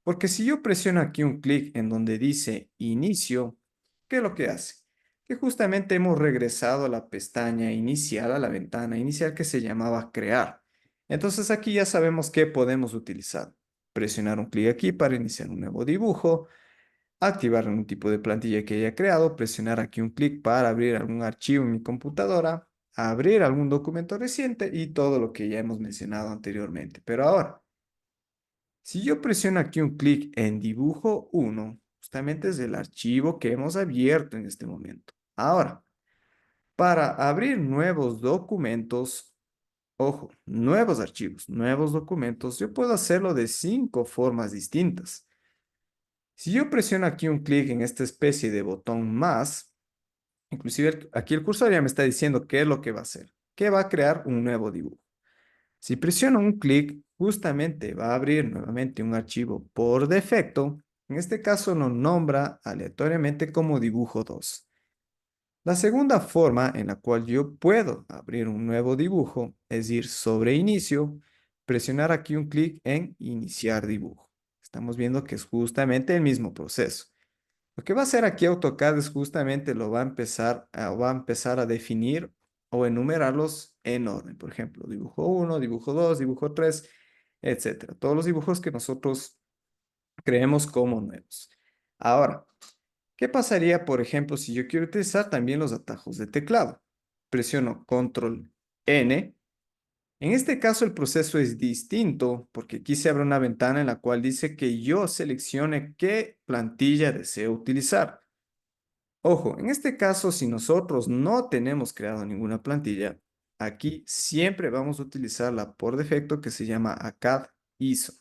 Porque si yo presiono aquí un clic en donde dice inicio, ¿qué es lo que hace? Que justamente hemos regresado a la pestaña inicial, a la ventana inicial que se llamaba crear. Entonces aquí ya sabemos qué podemos utilizar. Presionar un clic aquí para iniciar un nuevo dibujo, activar un tipo de plantilla que haya creado, presionar aquí un clic para abrir algún archivo en mi computadora, abrir algún documento reciente y todo lo que ya hemos mencionado anteriormente. Pero ahora, si yo presiono aquí un clic en dibujo uno, justamente es el archivo que hemos abierto en este momento. Ahora, para abrir nuevos documentos, ojo, nuevos archivos, nuevos documentos, yo puedo hacerlo de 5 formas distintas. Si yo presiono aquí un clic en esta especie de botón más, inclusive aquí el cursor ya me está diciendo qué es lo que va a hacer, que va a crear un nuevo dibujo. Si presiono un clic, justamente va a abrir nuevamente un archivo por defecto. En este caso lo nombra aleatoriamente como dibujo 2. La segunda forma en la cual yo puedo abrir un nuevo dibujo es ir sobre inicio, presionar aquí un clic en iniciar dibujo. Estamos viendo que es justamente el mismo proceso. Lo que va a hacer aquí AutoCAD es justamente lo va a empezar a definir o enumerarlos en orden. Por ejemplo, dibujo uno, dibujo 2, dibujo 3, etcétera. Todos los dibujos que nosotros creemos como nuevos. Ahora, ¿qué pasaría, por ejemplo, si yo quiero utilizar también los atajos de teclado? Presiono Control N. En este caso el proceso es distinto porque aquí se abre una ventana en la cual dice que yo seleccione qué plantilla deseo utilizar. Ojo, en este caso, si nosotros no tenemos creado ninguna plantilla, aquí siempre vamos a utilizar la por defecto que se llama ACAD ISO.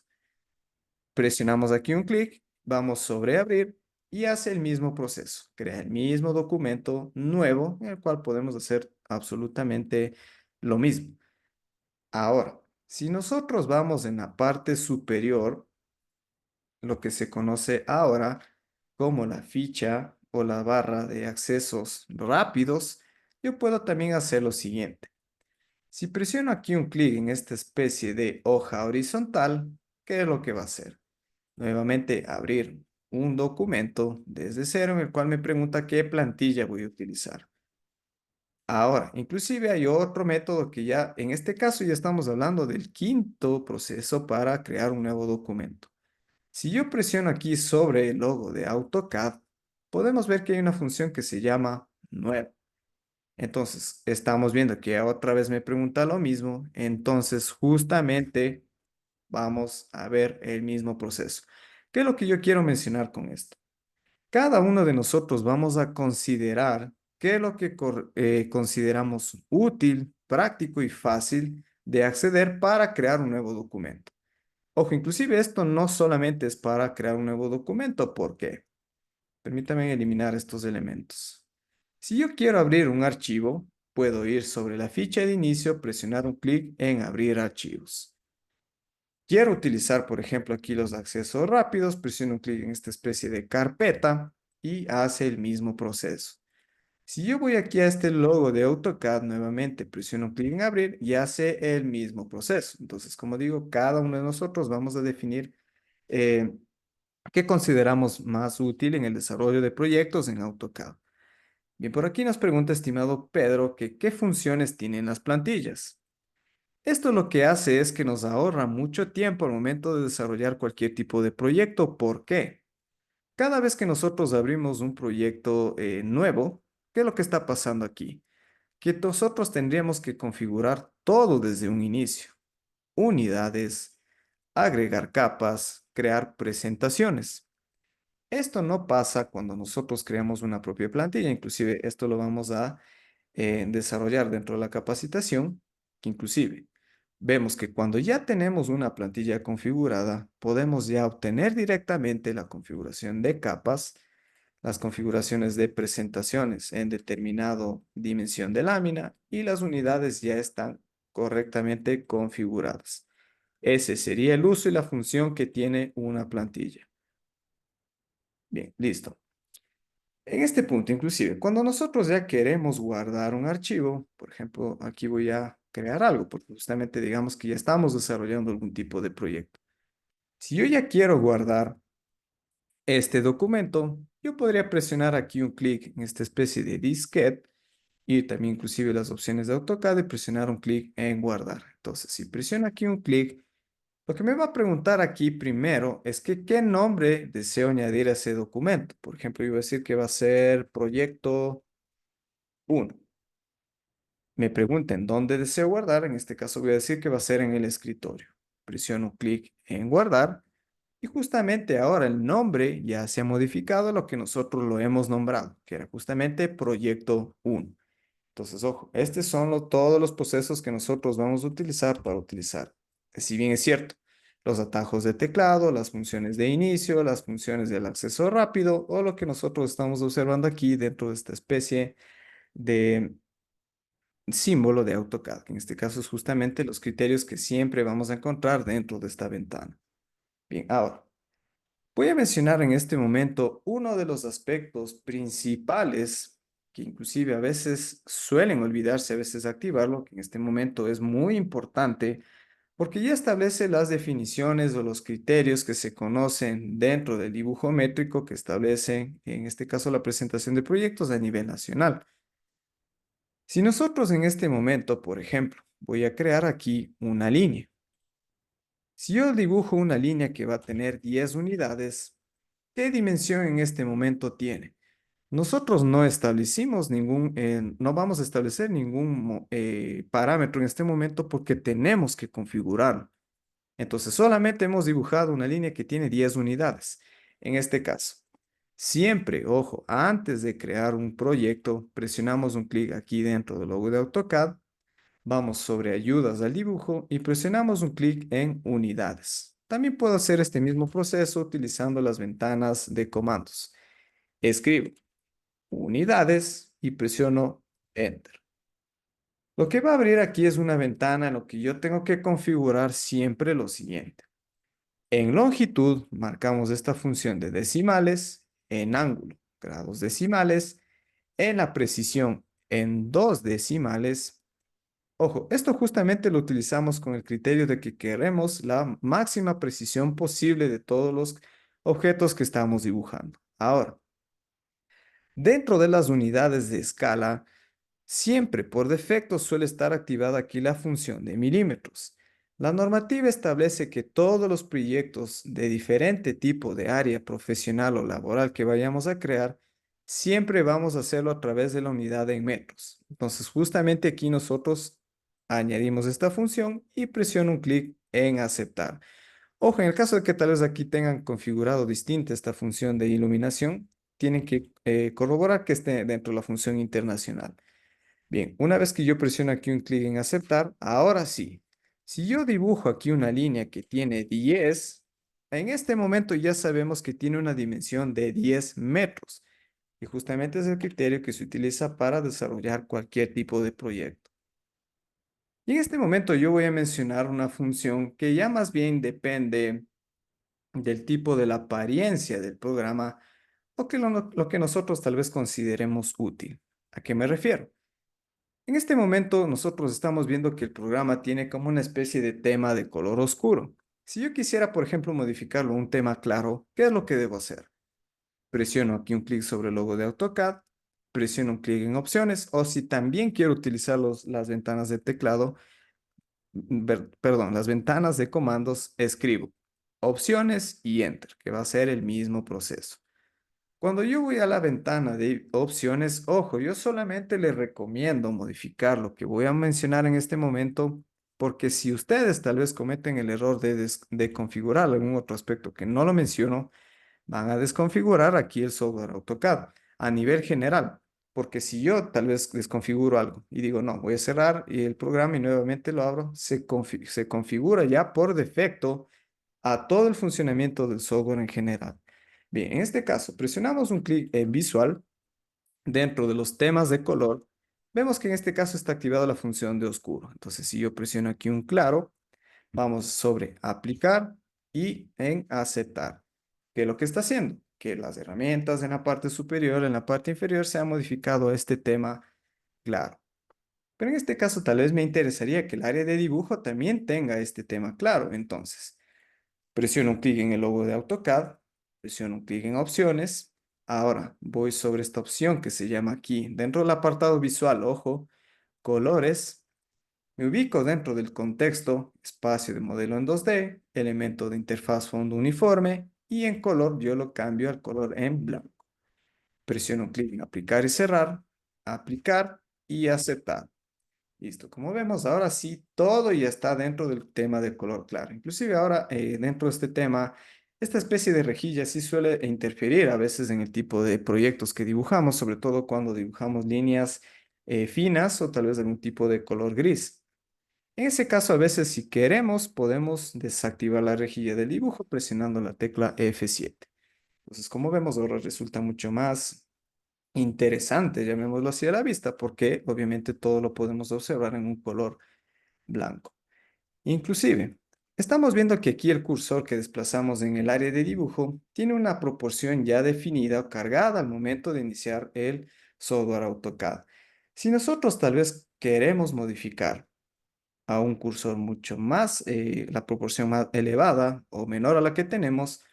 Presionamos aquí un clic, vamos sobre abrir y hace el mismo proceso. Crea el mismo documento nuevo en el cual podemos hacer absolutamente lo mismo. Ahora, si nosotros vamos en la parte superior, lo que se conoce ahora como la ficha o la barra de accesos rápidos, yo puedo también hacer lo siguiente. Si presiono aquí un clic en esta especie de hoja horizontal, ¿qué es lo que va a hacer? Nuevamente abrir un documento desde cero en el cual me pregunta qué plantilla voy a utilizar. Ahora, inclusive hay otro método que ya, en este caso ya estamos hablando del quinto proceso para crear un nuevo documento. Si yo presiono aquí sobre el logo de AutoCAD, podemos ver que hay una función que se llama nuevo. Entonces, estamos viendo que otra vez me pregunta lo mismo. Entonces, justamente vamos a ver el mismo proceso. ¿Qué es lo que yo quiero mencionar con esto? Cada uno de nosotros vamos a considerar qué es lo que consideramos útil, práctico y fácil de acceder para crear un nuevo documento. Ojo, inclusive esto no solamente es para crear un nuevo documento, porque permítame eliminar estos elementos. Si yo quiero abrir un archivo, puedo ir sobre la ficha de inicio, presionar un clic en abrir archivos. Quiero utilizar, por ejemplo, aquí los accesos rápidos, presiono un clic en esta especie de carpeta y hace el mismo proceso. Si yo voy aquí a este logo de AutoCAD nuevamente, presiono un clic en abrir y hace el mismo proceso. Entonces, como digo, cada uno de nosotros vamos a definir eh, qué consideramos más útil en el desarrollo de proyectos en AutoCAD. Bien, por aquí nos pregunta, estimado Pedro, que qué funciones tienen las plantillas. Esto lo que hace es que nos ahorra mucho tiempo al momento de desarrollar cualquier tipo de proyecto. ¿Por qué? Cada vez que nosotros abrimos un proyecto nuevo, ¿qué es lo que está pasando aquí? Que nosotros tendríamos que configurar todo desde un inicio. Unidades, agregar capas, crear presentaciones. Esto no pasa cuando nosotros creamos una propia plantilla, inclusive esto lo vamos a desarrollar dentro de la capacitación, que inclusive vemos que cuando ya tenemos una plantilla configurada, podemos ya obtener directamente la configuración de capas, las configuraciones de presentaciones en determinado dimensión de lámina y las unidades ya están correctamente configuradas. Ese sería el uso y la función que tiene una plantilla. Bien, listo. En este punto, inclusive, cuando nosotros ya queremos guardar un archivo, por ejemplo, aquí voy a crear algo, porque justamente digamos que ya estamos desarrollando algún tipo de proyecto. Si yo ya quiero guardar este documento, yo podría presionar aquí un clic en esta especie de disquete y también inclusive las opciones de AutoCAD y presionar un clic en guardar. Entonces, si presiono aquí un clic, lo que me va a preguntar aquí primero es que qué nombre deseo añadir a ese documento. Por ejemplo, yo voy a decir que va a ser proyecto 1. Me pregunta en dónde deseo guardar. En este caso voy a decir que va a ser en el escritorio. Presiono clic en guardar y justamente ahora el nombre ya se ha modificado a lo que nosotros lo hemos nombrado, que era justamente proyecto 1. Entonces, ojo, estos son todos los procesos que nosotros vamos a utilizar para utilizar. Si bien es cierto, los atajos de teclado, las funciones de inicio, las funciones del acceso rápido o lo que nosotros estamos observando aquí dentro de esta especie de símbolo de AutoCAD, que en este caso es justamente los criterios que siempre vamos a encontrar dentro de esta ventana. Bien, ahora, voy a mencionar en este momento uno de los aspectos principales que inclusive a veces suelen olvidarse, a veces activarlo, que en este momento es muy importante porque ya establece las definiciones o los criterios que se conocen dentro del dibujo métrico que establece, en este caso, la presentación de proyectos a nivel nacional. Si nosotros en este momento, por ejemplo, voy a crear aquí una línea. Si yo dibujo una línea que va a tener 10 unidades, ¿qué dimensión en este momento tiene? Nosotros no establecimos no vamos a establecer ningún parámetro en este momento porque tenemos que configurarlo. Entonces, solamente hemos dibujado una línea que tiene 10 unidades. En este caso, siempre, ojo, antes de crear un proyecto, presionamos un clic aquí dentro del logo de AutoCAD, vamos sobre ayudas al dibujo y presionamos un clic en unidades. También puedo hacer este mismo proceso utilizando las ventanas de comandos. Escribo unidades y presiono Enter. Lo que va a abrir aquí es una ventana en lo que yo tengo que configurar siempre lo siguiente. En longitud marcamos esta función de decimales, en ángulo, grados decimales, en la precisión, en 2 decimales. Ojo, esto justamente lo utilizamos con el criterio de que queremos la máxima precisión posible de todos los objetos que estamos dibujando. Ahora, dentro de las unidades de escala, siempre por defecto suele estar activada aquí la función de milímetros. La normativa establece que todos los proyectos de diferente tipo de área profesional o laboral que vayamos a crear, siempre vamos a hacerlo a través de la unidad en metros. Entonces, justamente aquí nosotros añadimos esta función y presiono un clic en aceptar. Ojo, en el caso de que tal vez aquí tengan configurado distinta esta función de iluminación, tienen que corroborar que esté dentro de la función internacional. Bien, una vez que yo presiono aquí un clic en aceptar, ahora sí, si yo dibujo aquí una línea que tiene 10, en este momento ya sabemos que tiene una dimensión de 10 metros. Y justamente es el criterio que se utiliza para desarrollar cualquier tipo de proyecto. Y en este momento yo voy a mencionar una función que ya más bien depende del tipo de la apariencia del programa o que lo que nosotros tal vez consideremos útil. ¿A qué me refiero? En este momento nosotros estamos viendo que el programa tiene como una especie de tema de color oscuro. Si yo quisiera, por ejemplo, modificarlo a un tema claro, ¿qué es lo que debo hacer? Presiono aquí un clic sobre el logo de AutoCAD, presiono un clic en opciones, o si también quiero utilizar las ventanas de teclado, perdón, las ventanas de comandos, escribo opciones y Enter, que va a ser el mismo proceso. Cuando yo voy a la ventana de opciones, ojo, yo solamente les recomiendo modificar lo que voy a mencionar en este momento, porque si ustedes tal vez cometen el error de configurar algún otro aspecto que no lo menciono, van a desconfigurar aquí el software AutoCAD a nivel general. Porque si yo tal vez desconfiguro algo y digo, no, voy a cerrar y el programa y nuevamente lo abro, se configura ya por defecto a todo el funcionamiento del software en general. Bien, en este caso, presionamos un clic en visual dentro de los temas de color. Vemos que en este caso está activada la función de oscuro. Entonces, si yo presiono aquí un claro, vamos sobre aplicar y en aceptar. ¿Qué es lo que está haciendo? Que las herramientas en la parte superior, en la parte inferior, se ha modificado este tema claro. Pero en este caso, tal vez me interesaría que el área de dibujo también tenga este tema claro. Entonces, presiono un clic en el logo de AutoCAD, presiono un clic en opciones Ahora voy sobre esta opción que se llama aquí, dentro del apartado visual, ojo, colores. Me ubico dentro del contexto, espacio de modelo en 2D, elemento de interfaz fondo uniforme y en color yo lo cambio al color en blanco. Presiono clic en aplicar y cerrar, aplicar y aceptar. Listo, como vemos, ahora sí, todo ya está dentro del tema del color claro. Inclusive ahora, dentro de este tema, esta especie de rejilla sí suele interferir a veces en el tipo de proyectos que dibujamos, sobre todo cuando dibujamos líneas finas o tal vez algún tipo de color gris. En ese caso, a veces si queremos, podemos desactivar la rejilla del dibujo presionando la tecla F7. Entonces, como vemos, ahora resulta mucho más interesante, llamémoslo así a la vista, porque obviamente todo lo podemos observar en un color blanco. Inclusive, estamos viendo que aquí el cursor que desplazamos en el área de dibujo tiene una proporción ya definida o cargada al momento de iniciar el software AutoCAD. Si nosotros tal vez queremos modificar a un cursor mucho más, la proporción más elevada o menor a la que tenemos,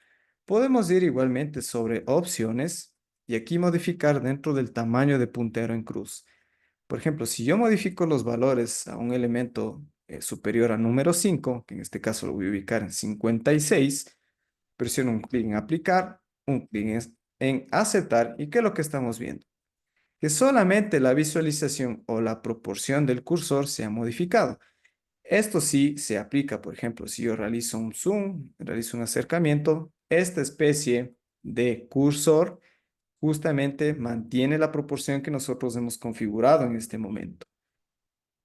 podemos ir igualmente sobre opciones y aquí modificar dentro del tamaño de puntero en cruz. Por ejemplo, si yo modifico los valores a un elemento superior a número 5, que en este caso lo voy a ubicar en 56, presiono un clic en aplicar, un clic en aceptar, ¿y qué es lo que estamos viendo? Que solamente la visualización o la proporción del cursor se ha modificado. Esto sí se aplica, por ejemplo, si yo realizo un zoom, realizo un acercamiento, esta especie de cursor justamente mantiene la proporción que nosotros hemos configurado en este momento.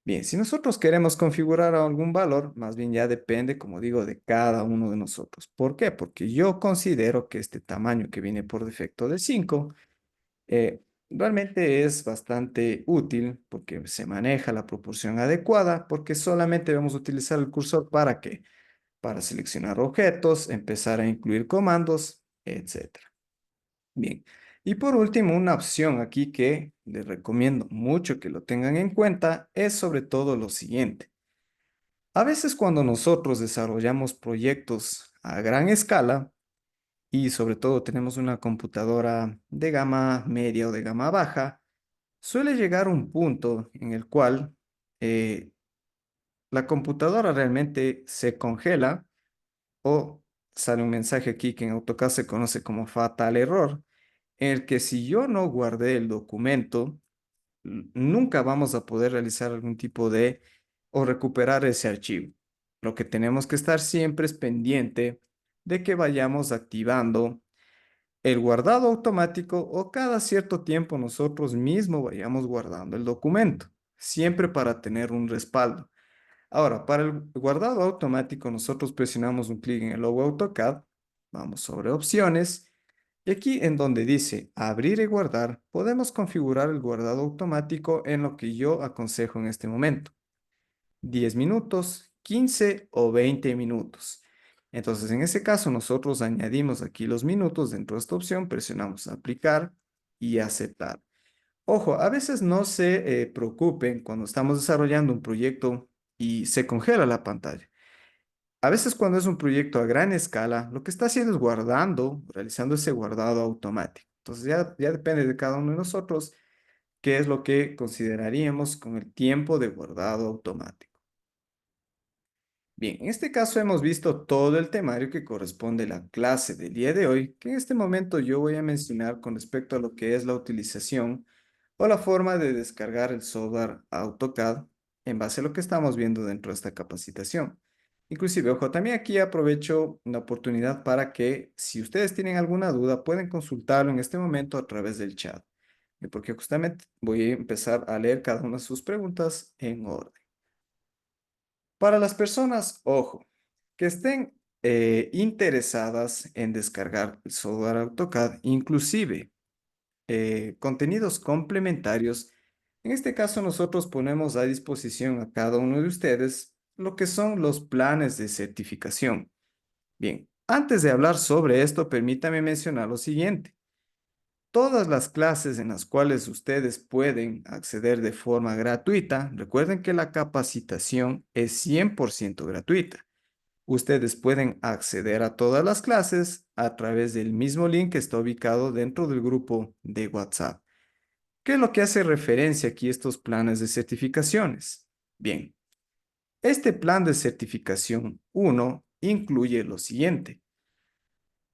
Bien, si nosotros queremos configurar algún valor, más bien ya depende, como digo, de cada uno de nosotros. ¿Por qué? Porque yo considero que este tamaño que viene por defecto de 5 realmente es bastante útil porque se maneja la proporción adecuada, porque solamente vamos a utilizar el cursor ¿para qué? Para seleccionar objetos, empezar a incluir comandos, etcétera. Bien, y por último, una opción aquí que les recomiendo mucho que lo tengan en cuenta es sobre todo lo siguiente. A veces cuando nosotros desarrollamos proyectos a gran escala y sobre todo tenemos una computadora de gama media o de gama baja, suele llegar un punto en el cual eh, la computadora realmente se congela o sale un mensaje aquí que en AutoCAD se conoce como fatal error, en el que si yo no guardé el documento, nunca vamos a poder realizar algún tipo de o recuperar ese archivo. Lo que tenemos que estar siempre es pendiente de que vayamos activando el guardado automático o cada cierto tiempo nosotros mismos vayamos guardando el documento, siempre para tener un respaldo. Ahora, para el guardado automático, nosotros presionamos un clic en el logo AutoCAD, vamos sobre opciones, y aquí en donde dice abrir y guardar, podemos configurar el guardado automático en lo que yo aconsejo en este momento. 10 minutos, 15 o 20 minutos. Entonces, en ese caso, nosotros añadimos aquí los minutos dentro de esta opción, presionamos aplicar y aceptar. Ojo, a veces no se preocupen cuando estamos desarrollando un proyecto y se congela la pantalla. A veces cuando es un proyecto a gran escala, lo que está haciendo es guardando, realizando ese guardado automático. Entonces ya depende de cada uno de nosotros qué es lo que consideraríamos con el tiempo de guardado automático. Bien, en este caso hemos visto todo el temario que corresponde a la clase del día de hoy, que en este momento yo voy a mencionar con respecto a lo que es la utilización o la forma de descargar el software AutoCAD en base a lo que estamos viendo dentro de esta capacitación. Inclusive, ojo, también aquí aprovecho la oportunidad para que si ustedes tienen alguna duda pueden consultarlo en este momento a través del chat, porque justamente voy a empezar a leer cada una de sus preguntas en orden. Para las personas, ojo, que estén interesadas en descargar el software AutoCAD, inclusive contenidos complementarios, en este caso nosotros ponemos a disposición a cada uno de ustedes lo que son los planes de certificación. Bien, antes de hablar sobre esto, permítame mencionar lo siguiente. Todas las clases en las cuales ustedes pueden acceder de forma gratuita, recuerden que la capacitación es 100% gratuita. Ustedes pueden acceder a todas las clases a través del mismo link que está ubicado dentro del grupo de WhatsApp. ¿Qué es lo que hace referencia aquí a estos planes de certificaciones? Bien, este plan de certificación 1 incluye lo siguiente.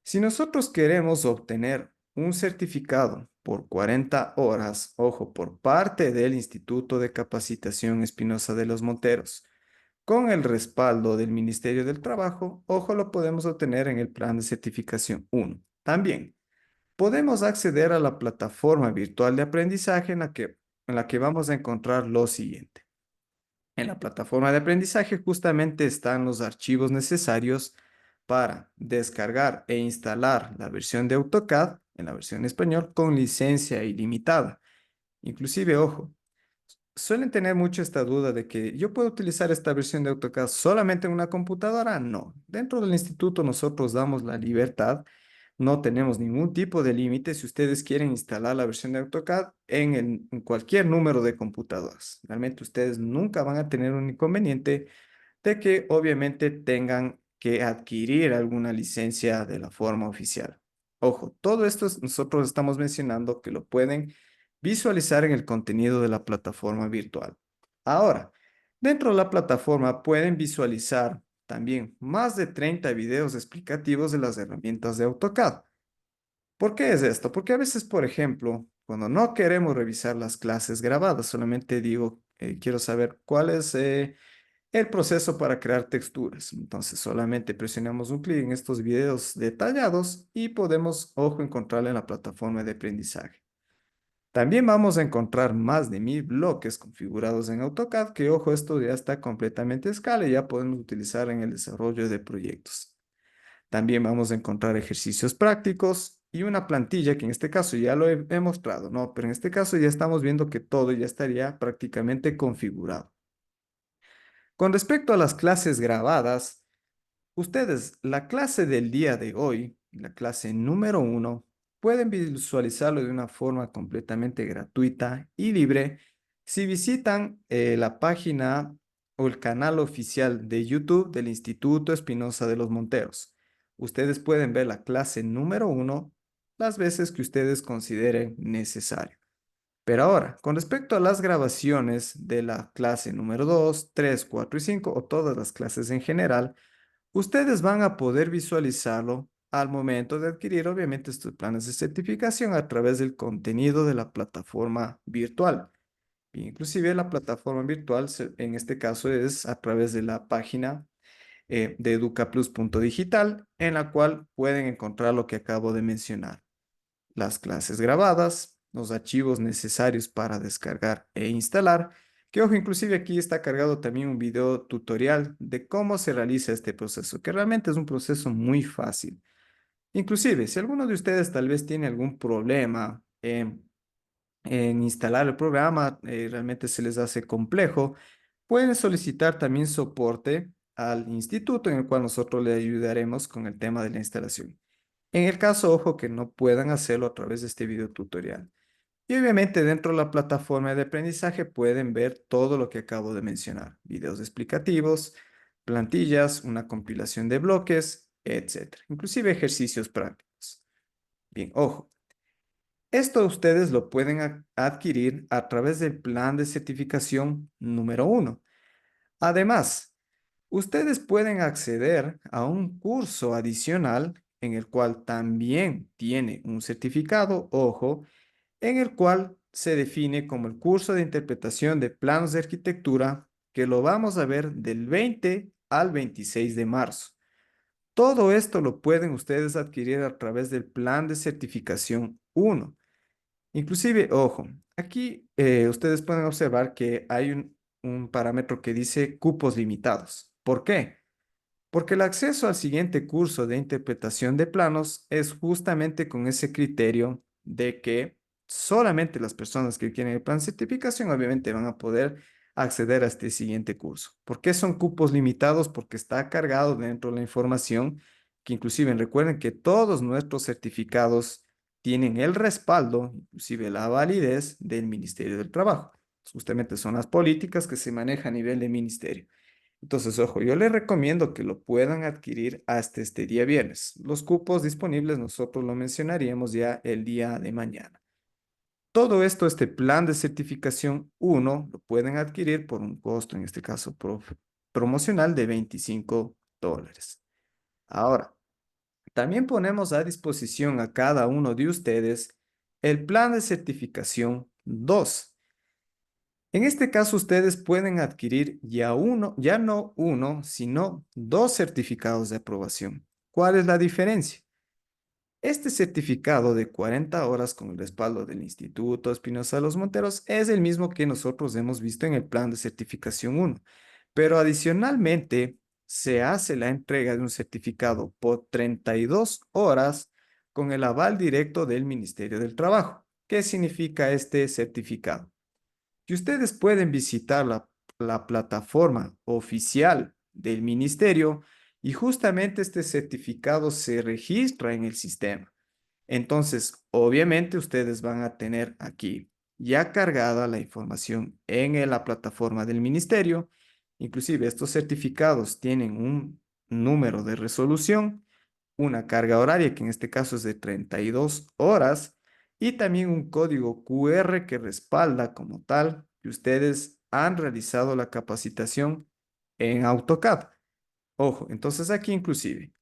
Si nosotros queremos obtener un certificado por 40 horas, ojo, por parte del Instituto de Capacitación Espinosa de los Monteros, con el respaldo del Ministerio del Trabajo, ojo, lo podemos obtener en el plan de certificación 1. También podemos acceder a la plataforma virtual de aprendizaje en la que vamos a encontrar lo siguiente. En la plataforma de aprendizaje justamente están los archivos necesarios para descargar e instalar la versión de AutoCAD en la versión español con licencia ilimitada. Inclusive, ojo, suelen tener mucho esta duda de que yo puedo utilizar esta versión de AutoCAD solamente en una computadora. No, dentro del instituto nosotros damos la libertad, no tenemos ningún tipo de límite si ustedes quieren instalar la versión de AutoCAD en cualquier número de computadoras. Realmente ustedes nunca van a tener un inconveniente de que obviamente tengan que adquirir alguna licencia de la forma oficial. Ojo, todo esto nosotros estamos mencionando que lo pueden visualizar en el contenido de la plataforma virtual. Ahora, dentro de la plataforma pueden visualizar también más de 30 videos explicativos de las herramientas de AutoCAD. ¿Por qué es esto? Porque a veces, por ejemplo, cuando no queremos revisar las clases grabadas, solamente digo, quiero saber cuál es el proceso para crear texturas. Entonces solamente presionamos un clic en estos videos detallados y podemos, ojo, encontrarla en la plataforma de aprendizaje. También vamos a encontrar más de 1000 bloques configurados en AutoCAD, que ojo, esto ya está completamente a escala y ya podemos utilizar en el desarrollo de proyectos. También vamos a encontrar ejercicios prácticos y una plantilla que en este caso ya lo he mostrado, ¿no? Pero en este caso ya estamos viendo que todo ya estaría prácticamente configurado. Con respecto a las clases grabadas, ustedes, la clase del día de hoy, la clase número 1, pueden visualizarlo de una forma completamente gratuita y libre si visitan la página o el canal oficial de YouTube del Instituto Espinosa de los Monteros. Ustedes pueden ver la clase número 1 las veces que ustedes consideren necesario. Pero ahora, con respecto a las grabaciones de la clase número 2, 3, 4 y 5 o todas las clases en general, ustedes van a poder visualizarlo al momento de adquirir, obviamente, estos planes de certificación a través del contenido de la plataforma virtual. Inclusive la plataforma virtual, en este caso, es a través de la página de educaplus.digital, en la cual pueden encontrar lo que acabo de mencionar: las clases grabadas, los archivos necesarios para descargar e instalar, que ojo, inclusive aquí está cargado también un video tutorial de cómo se realiza este proceso, que realmente es un proceso muy fácil. Inclusive, si alguno de ustedes tal vez tiene algún problema en instalar el programa, realmente se les hace complejo, pueden solicitar también soporte al instituto en el cual nosotros le ayudaremos con el tema de la instalación. En el caso, ojo, que no puedan hacerlo a través de este video tutorial. Y obviamente dentro de la plataforma de aprendizaje pueden ver todo lo que acabo de mencionar: videos explicativos, plantillas, una compilación de bloques, etcétera. Inclusive ejercicios prácticos. Bien, ojo, esto ustedes lo pueden adquirir a través del plan de certificación número 1. Además, ustedes pueden acceder a un curso adicional en el cual también tiene un certificado, ojo, en el cual se define como el curso de interpretación de planos de arquitectura, que lo vamos a ver del 20 al 26 de marzo. Todo esto lo pueden ustedes adquirir a través del plan de certificación 1. Inclusive, ojo, aquí ustedes pueden observar que hay un parámetro que dice cupos limitados. ¿Por qué? Porque el acceso al siguiente curso de interpretación de planos es justamente con ese criterio de que solamente las personas que quieren el plan de certificación obviamente van a poder acceder a este siguiente curso. ¿Por qué son cupos limitados? Porque está cargado dentro de la información que inclusive recuerden que todos nuestros certificados tienen el respaldo, inclusive la validez del Ministerio del Trabajo. Justamente son las políticas que se manejan a nivel de ministerio. Entonces, ojo, yo les recomiendo que lo puedan adquirir hasta este día viernes. Los cupos disponibles nosotros lo mencionaríamos ya el día de mañana. Todo esto, este plan de certificación uno lo pueden adquirir por un costo, en este caso promocional de $25. Ahora, también ponemos a disposición a cada uno de ustedes el plan de certificación 2. En este caso, ustedes pueden adquirir ya no uno, sino dos certificados de aprobación. ¿Cuál es la diferencia? Este certificado de 40 horas con el respaldo del Instituto Espinosa de los Monteros es el mismo que nosotros hemos visto en el plan de certificación uno, pero adicionalmente se hace la entrega de un certificado por 32 horas con el aval directo del Ministerio del Trabajo. ¿Qué significa este certificado? Que ustedes pueden visitar la plataforma oficial del ministerio y justamente este certificado se registra en el sistema. Entonces, obviamente ustedes van a tener aquí ya cargada la información en la plataforma del ministerio. Inclusive estos certificados tienen un número de resolución, una carga horaria que en este caso es de 32 horas y también un código QR que respalda como tal que ustedes han realizado la capacitación en AutoCAD. Ojo, entonces aquí inclusive,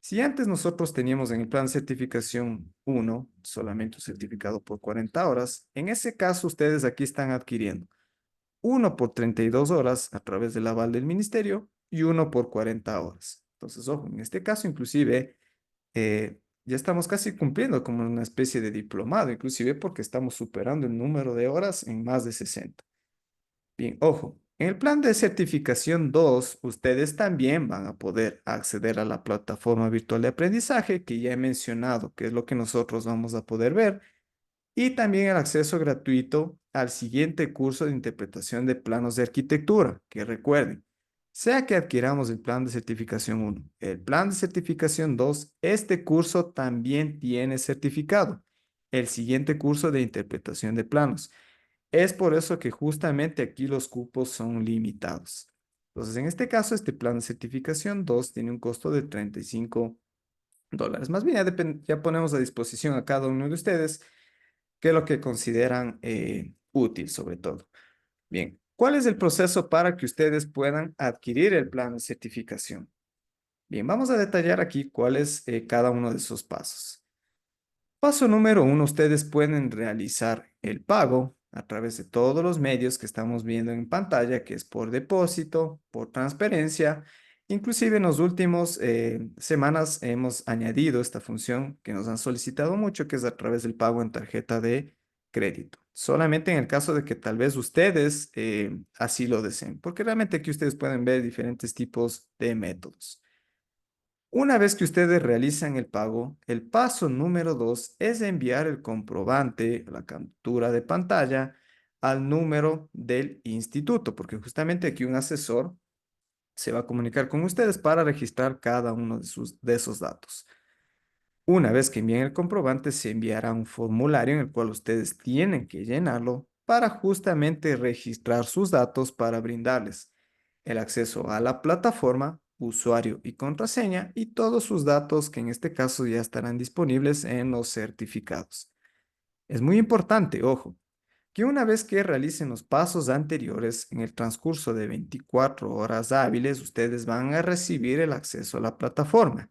si antes nosotros teníamos en el plan de certificación uno solamente un certificado por 40 horas, en ese caso ustedes aquí están adquiriendo uno por 32 horas a través del aval del ministerio y uno por 40 horas. Entonces, ojo, en este caso inclusive ya estamos casi cumpliendo como una especie de diplomado, inclusive porque estamos superando el número de horas en más de 60. Bien, ojo, en el plan de certificación 2, ustedes también van a poder acceder a la plataforma virtual de aprendizaje que ya he mencionado, que es lo que nosotros vamos a poder ver, y también el acceso gratuito al siguiente curso de interpretación de planos de arquitectura, que recuerden, sea que adquiramos el plan de certificación uno, el plan de certificación 2, este curso también tiene certificado, el siguiente curso de interpretación de planos. Es por eso que justamente aquí los cupos son limitados. Entonces, en este caso, este plan de certificación 2 tiene un costo de $35. Más bien, ya ponemos a disposición a cada uno de ustedes qué es lo que consideran útil, sobre todo. Bien, ¿cuál es el proceso para que ustedes puedan adquirir el plan de certificación? Bien, vamos a detallar aquí cuál es cada uno de esos pasos. Paso número uno, ustedes pueden realizar el pago a través de todos los medios que estamos viendo en pantalla, que es por depósito, por transferencia. Inclusive en los últimos semanas hemos añadido esta función que nos han solicitado mucho, que es a través del pago en tarjeta de crédito. Solamente en el caso de que tal vez ustedes así lo deseen, porque realmente aquí ustedes pueden ver diferentes tipos de métodos. Una vez que ustedes realizan el pago, el paso número 2 es enviar el comprobante, la captura de pantalla, al número del instituto, porque justamente aquí un asesor se va a comunicar con ustedes para registrar cada uno de esos datos. Una vez que envíen el comprobante, se enviará un formulario en el cual ustedes tienen que llenarlo para justamente registrar sus datos para brindarles el acceso a la plataforma, usuario y contraseña y todos sus datos que en este caso ya estarán disponibles en los certificados. Es muy importante, ojo, que una vez que realicen los pasos anteriores, en el transcurso de 24 horas hábiles, ustedes van a recibir el acceso a la plataforma.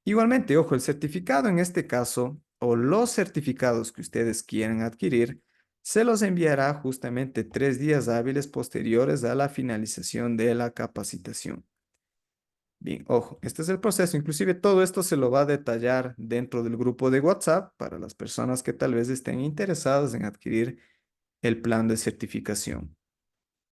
Igualmente, ojo, el certificado en este caso o los certificados que ustedes quieran adquirir se los enviará justamente 3 días hábiles posteriores a la finalización de la capacitación. Bien, ojo, este es el proceso. Inclusive todo esto se lo va a detallar dentro del grupo de WhatsApp para las personas que tal vez estén interesadas en adquirir el plan de certificación.